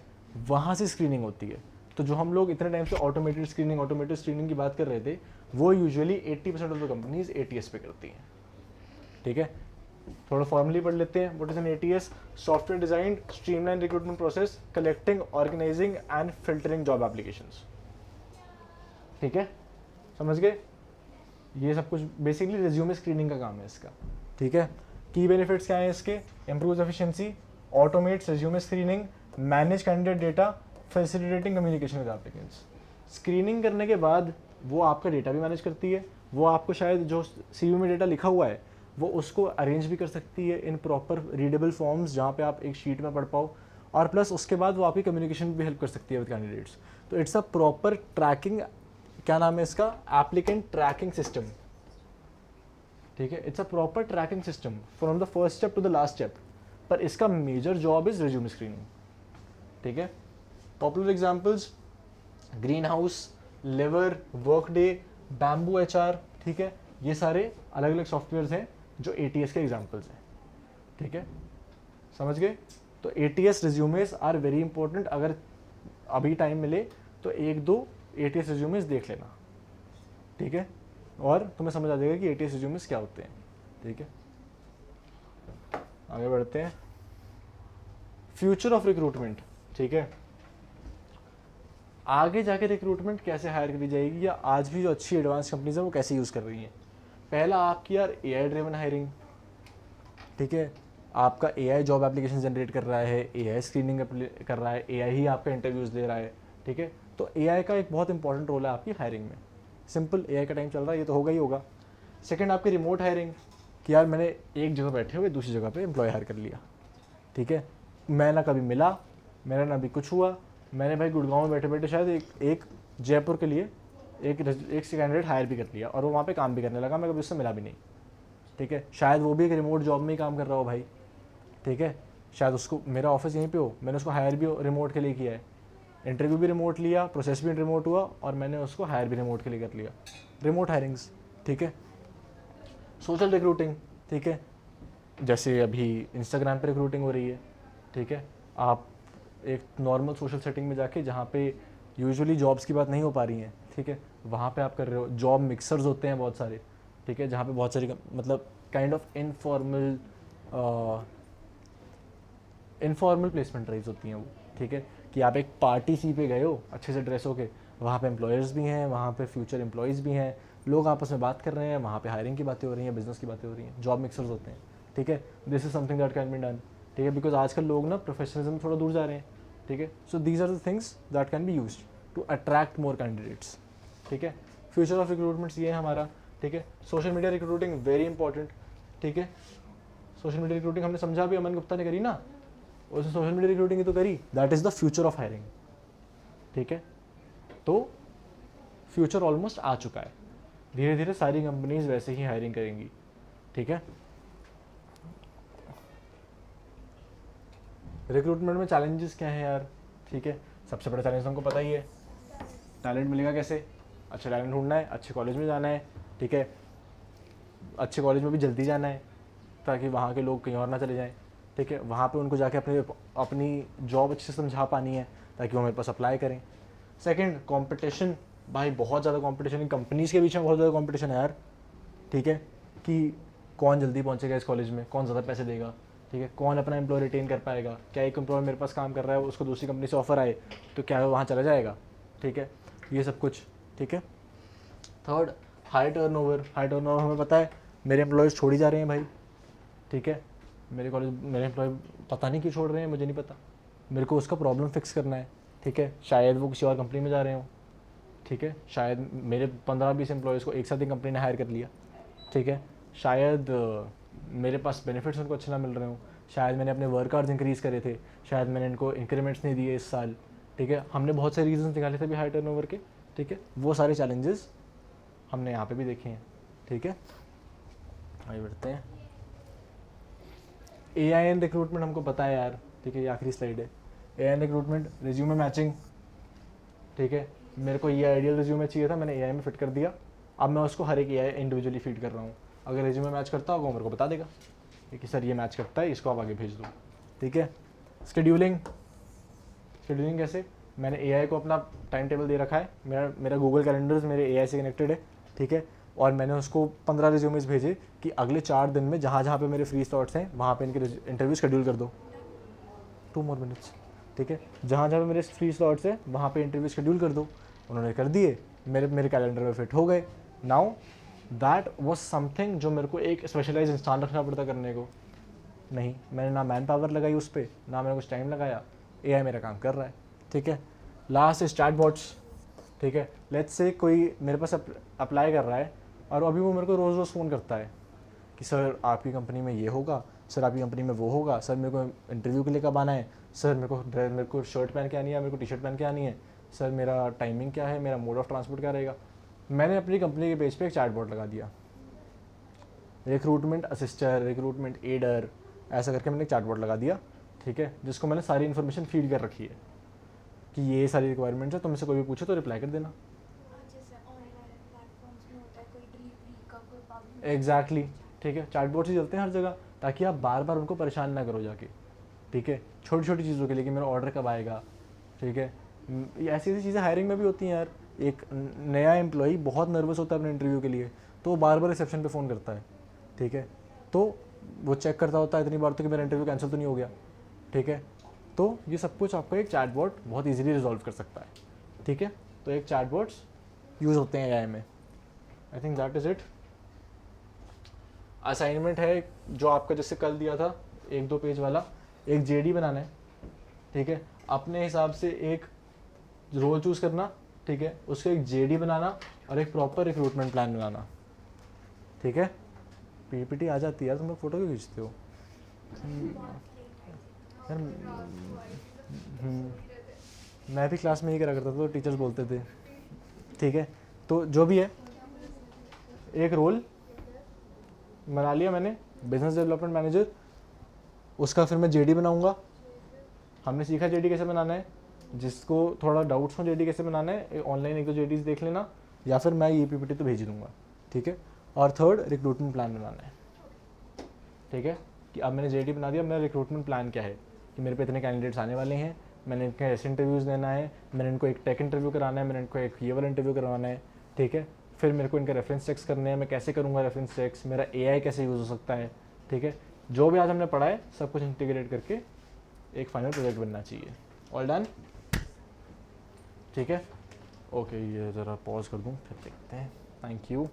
वहाँ से स्क्रीनिंग होती है। तो जो हम लोग इतने टाइम से ऑटोमेटेड स्क्रीनिंग की बात कर रहे थे, वो usually 80% of the companies ATS पे करती हैं, ठीक है। थोड़ा फॉर्मली पढ़ लेते हैं। What is an ATS? Software designed streamline recruitment process collecting, organizing and filtering job applications, ठीक है, समझ गए। ये सब कुछ बेसिकली रिज्यूमे स्क्रीनिंग का काम है इसका, ठीक है। की बेनिफिट्स क्या है इसके? Improve efficiency, automates resume screening, manage candidate data, facilitating communication with applicants. Screening करने के बाद वो आपका डेटा भी मैनेज करती है, वो आपको शायद जो CV में डेटा लिखा हुआ है वो उसको अरेंज भी कर सकती है इन प्रॉपर रीडेबल फॉर्म्स, जहाँ पे आप एक शीट में पढ़ पाओ, और प्लस उसके बाद वो आपकी कम्युनिकेशन भी हेल्प कर सकती है विद कैंडिडेट्स। तो इट्स अ प्रॉपर ट्रैकिंग, क्या नाम है इसका? एप्लीकेंट ट्रैकिंग सिस्टम, ठीक है। It's a proper tracking system from the first step to the last step, पर इसका major job is resume screening, ठीक है। Popular examples Greenhouse, Lever, Workday, Bamboo HR, ठीक है, ये सारे अलग अलग सॉफ्टवेयर्स हैं जो ATS के एग्जाम्पल्स हैं, ठीक है, समझ गए। तो ATS resumes are very important. अगर अभी टाइम मिले तो 1-2 ATS रिज्यूमेस देख लेना, ठीक है, और तुम्हें समझ आ जाएगा कि ATS रिज्यूमेस क्या होते हैं, ठीक है। आगे बढ़ते हैं। फ्यूचर ऑफ रिक्रूटमेंट, ठीक है, आगे जाके रिक्रूटमेंट कैसे हायर करी जाएगी, या आज भी जो अच्छी एडवांस कंपनीज है वो कैसे यूज़ कर रही हैं। पहला आपकी यार AI ड्रिवन हायरिंग, ठीक है, आपका AI जॉब एप्लीकेशन जनरेट कर रहा है, AI स्क्रीनिंग कर रहा है, AI ही आपका इंटरव्यूज़ दे रहा है, ठीक है। तो AI का एक बहुत इंपॉर्टेंट रोल है आपकी हायरिंग में। सिंपल, AI का टाइम चल रहा है, ये तो होगा ही होगा। सेकंड आपकी रिमोट हायरिंग, कि यार मैंने एक जगह बैठे हुए दूसरी जगह पे एम्प्लॉय हायर कर लिया, ठीक है, मैं ना कभी मिला, मेरा ना भी कुछ हुआ, मैंने भाई गुड़गांव में बैठे बैठे शायद एक जयपुर के लिए एक कैंडिडेट हायर भी कर लिया, और वो वहाँ पे काम भी करने लगा, मैं कभी उससे मिला भी नहीं, ठीक है। शायद वो भी एक रिमोट जॉब में ही काम कर रहा हो भाई, ठीक है, शायद उसको, मेरा ऑफिस यहीं पे हो, मैंने उसको हायर भी रिमोट के लिए किया है, इंटरव्यू भी रिमोट लिया, प्रोसेस भी रिमोट हुआ, और मैंने उसको हायर भी रिमोट के लिए कर लिया। रिमोट हायरिंग्स, ठीक है। सोशल रिक्रूटिंग, ठीक है, जैसे अभी इंस्टाग्राम पे रिक्रूटिंग हो रही है, ठीक है, आप एक नॉर्मल सोशल सेटिंग में जाके, जहाँ पे यूजुअली जॉब्स की बात नहीं हो पा रही हैं, ठीक है, वहाँ पे आप कर रहे हो। जॉब मिक्सर्स होते हैं बहुत सारे, ठीक है, जहाँ पे बहुत सारी मतलब kind of informal placement drives होती हैं वो, ठीक है, कि आप एक पार्टी सी पे गए हो अच्छे से ड्रेस होके, वहाँ पे एम्प्लॉयर्स भी हैं, वहाँ पे फ्यूचर एम्प्लॉयज़ भी हैं, लोग आपस में बात कर रहे हैं, वहाँ पे हायरिंग की बातें हो रही हैं, बिजनेस की बातें हो रही हैं, जॉब मिक्सर्स होते हैं, ठीक है. This is something that can be done, ठीक है, बिकॉज आजकल लोग ना प्रोफेशनलिज्म थोड़ा दूर जा रहे हैं, ठीक है. So these are the things that can be used to attract more candidates, ठीक है. फ्यूचर ऑफ रिक्रूटमेंट्स ये है हमारा, ठीक है. Social media recruiting very important, ठीक है. सोशल मीडिया रिक्रूटिंग हमने समझा भी, अमन गुप्ता ने करी ना, उसने सोशल मीडिया रिक्रूटिंग ही तो करी. That is the future of hiring, ठीक है. तो फ्यूचर ऑलमोस्ट आ चुका है, धीरे धीरे सारी कंपनीज वैसे ही हायरिंग करेंगी, ठीक है. रिक्रूटमेंट में चैलेंजेस क्या हैं यार, ठीक है. सबसे बड़ा चैलेंज हमको पता ही है, टैलेंट मिलेगा कैसे. अच्छा टैलेंट ढूंढना है, अच्छे कॉलेज में जाना है, ठीक है. अच्छे कॉलेज में भी जल्दी जाना है ताकि वहाँ के लोग कहीं और ना चले जाएं, ठीक है. वहाँ पे उनको जाके अपनी जॉब अच्छे से समझा पानी है ताकि वो मेरे पास अप्लाई करें. Second, competition. भाई बहुत ज़्यादा कंपटीशन, कंपनीज़ के बीच में बहुत ज़्यादा कंपटीशन है यार, ठीक है. कि कौन जल्दी पहुँचेगा इस कॉलेज में, कौन ज़्यादा पैसे देगा, ठीक है. कौन अपना एम्प्लॉय रिटेन कर पाएगा. क्या एक एम्प्लॉय मेरे पास काम कर रहा है, उसको दूसरी कंपनी से ऑफर आए तो क्या वो वहाँ चला जाएगा, ठीक है. ये सब कुछ, ठीक है. Third, high turnover. High turnover हमें पता है, मेरे एम्प्लॉयज़ छोड़ ही जा रहे हैं भाई, ठीक है. मेरे एम्प्लॉय पता नहीं क्यों छोड़ रहे हैं, मुझे नहीं पता. मेरे को उसका प्रॉब्लम फिक्स करना है, ठीक है. शायद वो किसी और कंपनी में जा रहे हो, ठीक है. शायद मेरे 15-20 एम्प्लॉयज़ को एक साथ ही कंपनी ने हायर कर लिया, ठीक है. शायद मेरे पास बेनिफिट्स उनको अच्छे ना मिल रहे हो. शायद मैंने अपने वर्क आवर्स इंक्रीज़ करे थे, शायद मैंने इनको इंक्रीमेंट्स नहीं दिए इस साल, ठीक है. हमने बहुत सारे रीजन निकाले थे भी हाई टर्नओवर के, ठीक है. वो सारे चैलेंजेस हमने यहाँ पे भी देखे हैं, ठीक है. आगे बढ़ते हैं. AI रिक्रूटमेंट हमको पता है यार, ठीक है. ये आखिरी स्लाइड है. AI रिक्रूटमेंट, रिज्यूमे मैचिंग, ठीक है. मेरे को ये आइडियल रिज्यूमे चाहिए था, मैंने AI में फिट कर दिया. अब मैं उसको हर एक AI इंडिविजुअली फीड कर रहा हूँ. अगर रिज्यूमे मैच करता होगा वो मेरे को बता देगा कि सर ये मैच करता है, इसको आप आगे भेज दो, ठीक है. शेड्यूलिंग. शेड्यूलिंग कैसे, मैंने AI को अपना टाइम टेबल दे रखा है. मेरा गूगल कैलेंडर्स मेरे AI से कनेक्टेड है, ठीक है. और मैंने उसको 15 रिज्यूमेस भेजे कि अगले 4 दिन में जहाँ जहाँ पे मेरे फ्री स्लॉट्स हैं वहाँ पे इनके इंटरव्यू शेड्यूल कर दो. 2 more minutes, ठीक है. जहाँ जहाँ पे मेरे फ्री स्लॉट्स हैं वहाँ पे इंटरव्यू शेड्यूल कर दो. उन्होंने कर दिए, मेरे कैलेंडर में फिट हो गए. नाउ दैट वॉज समथिंग जो मेरे को एक स्पेशलाइज इंसान रखना पड़ता करने को. नहीं, मैंने ना मैन पावर लगाई उस पर, ना मैंने कुछ टाइम लगाया. AI मेरा काम कर रहा है, ठीक है. लास्ट इज चैटबॉट्स, ठीक है. लेट्स से कोई मेरे पास अप्लाई कर रहा है और अभी वो मेरे को रोज़ रोज़ फ़ोन करता है कि सर आपकी कंपनी में ये होगा, सर आपकी कंपनी में वो होगा, सर मेरे को इंटरव्यू के लिए कब आना है, सर मेरे को शर्ट पहन के आनी है, मेरे को टी शर्ट पहन के आनी है, सर मेरा टाइमिंग क्या है, मेरा मोड ऑफ ट्रांसपोर्ट क्या रहेगा. मैंने अपनी कंपनी के पेज पे एक चैटबॉट लगा दिया, रिक्रूटमेंट असिस्टर, रिक्रूटमेंट एडर, ऐसा करके मैंने एक चैटबॉट लगा दिया, ठीक है. जिसको मैंने सारी इन्फॉर्मेशन फीड कर रखी है कि ये सारी रिक्वायरमेंट्स है, तुमसे कोई भी पूछे तो रिप्लाई कर देना. जैसे ऑनलाइन प्लेटफॉर्म्स में होता है कोई डिलीवरी का, कोई पब्लिक. एग्जैक्टली, ठीक है. चैटबॉट्स ही चलते हैं हर जगह ताकि आप बार बार उनको परेशान ना करो जाके, ठीक है. छोटी छोटी चीज़ों के लिए कि मेरा ऑर्डर कब आएगा, ठीक है. ऐसी ऐसी चीज़ें हायरिंग में भी होती हैं यार. एक नया एम्प्लॉई बहुत नर्वस होता है अपने इंटरव्यू के लिए, तो वो बार बार रिसेप्शन पे फ़ोन करता है, ठीक है. तो वो चेक करता होता है इतनी बार तो कि मेरा इंटरव्यू कैंसिल तो नहीं हो गया, ठीक है. तो ये सब कुछ आपका एक चैटबॉट बहुत इजीली रिजॉल्व कर सकता है, ठीक है. तो एक चैटबॉट्स यूज़ होते हैं AI में. I think that is it. Assignment है जो आपका जैसे कल दिया था 1-2 पेज वाला, एक JD बनाना है, ठीक है. अपने हिसाब से एक रोल चूज़ करना, ठीक है. उसका एक JD बनाना और एक प्रॉपर रिक्रूटमेंट प्लान बनाना, ठीक है. PPT आ जाती है यार, तुम लोग फ़ोटो क्यों खींचते हो यार. मैं भी क्लास में ही करा करता था, तो टीचर्स बोलते थे, ठीक है. तो जो भी है, एक रोल बना लिया मैंने, बिजनेस डेवलपमेंट मैनेजर. उसका फिर मैं JD बनाऊंगा. हमने सीखा JD कैसे बनाना है. जिसको थोड़ा डाउट्स हो JD कैसे बनाना है, ऑनलाइन 1-2 JDs देख लेना, या फिर मैं ये PPT तो भेज दूंगा, ठीक है. और थर्ड, रिक्रूटमेंट प्लान बनाना है, ठीक है. कि अब मैंने JD बना दिया, मेरा रिक्रूटमेंट प्लान क्या है कि मेरे पे इतने कैंडिडेट्स आने वाले हैं, मैंने इनके ऐसे इंटरव्यूज़ देना है, मैंने इनको एक टेक इंटरव्यू कराना है, मैंने इनको एक ये वाला इंटरव्यू करवाना है, ठीक है. फिर मेरे को इनका रेफरेंस चेक्स करने हैं, मैं कैसे करूँगा रेफरेंस चेक्स, मेरा AI कैसे यूज़ हो सकता है, ठीक है. जो भी आज हमने पढ़ा है सब कुछ इंटीग्रेट करके एक फाइनल प्रोजेक्ट बनना चाहिए. ऑल डन, ठीक है. ओके, ये ज़रा पॉज कर दूँ फिर देखते हैं. Thank you.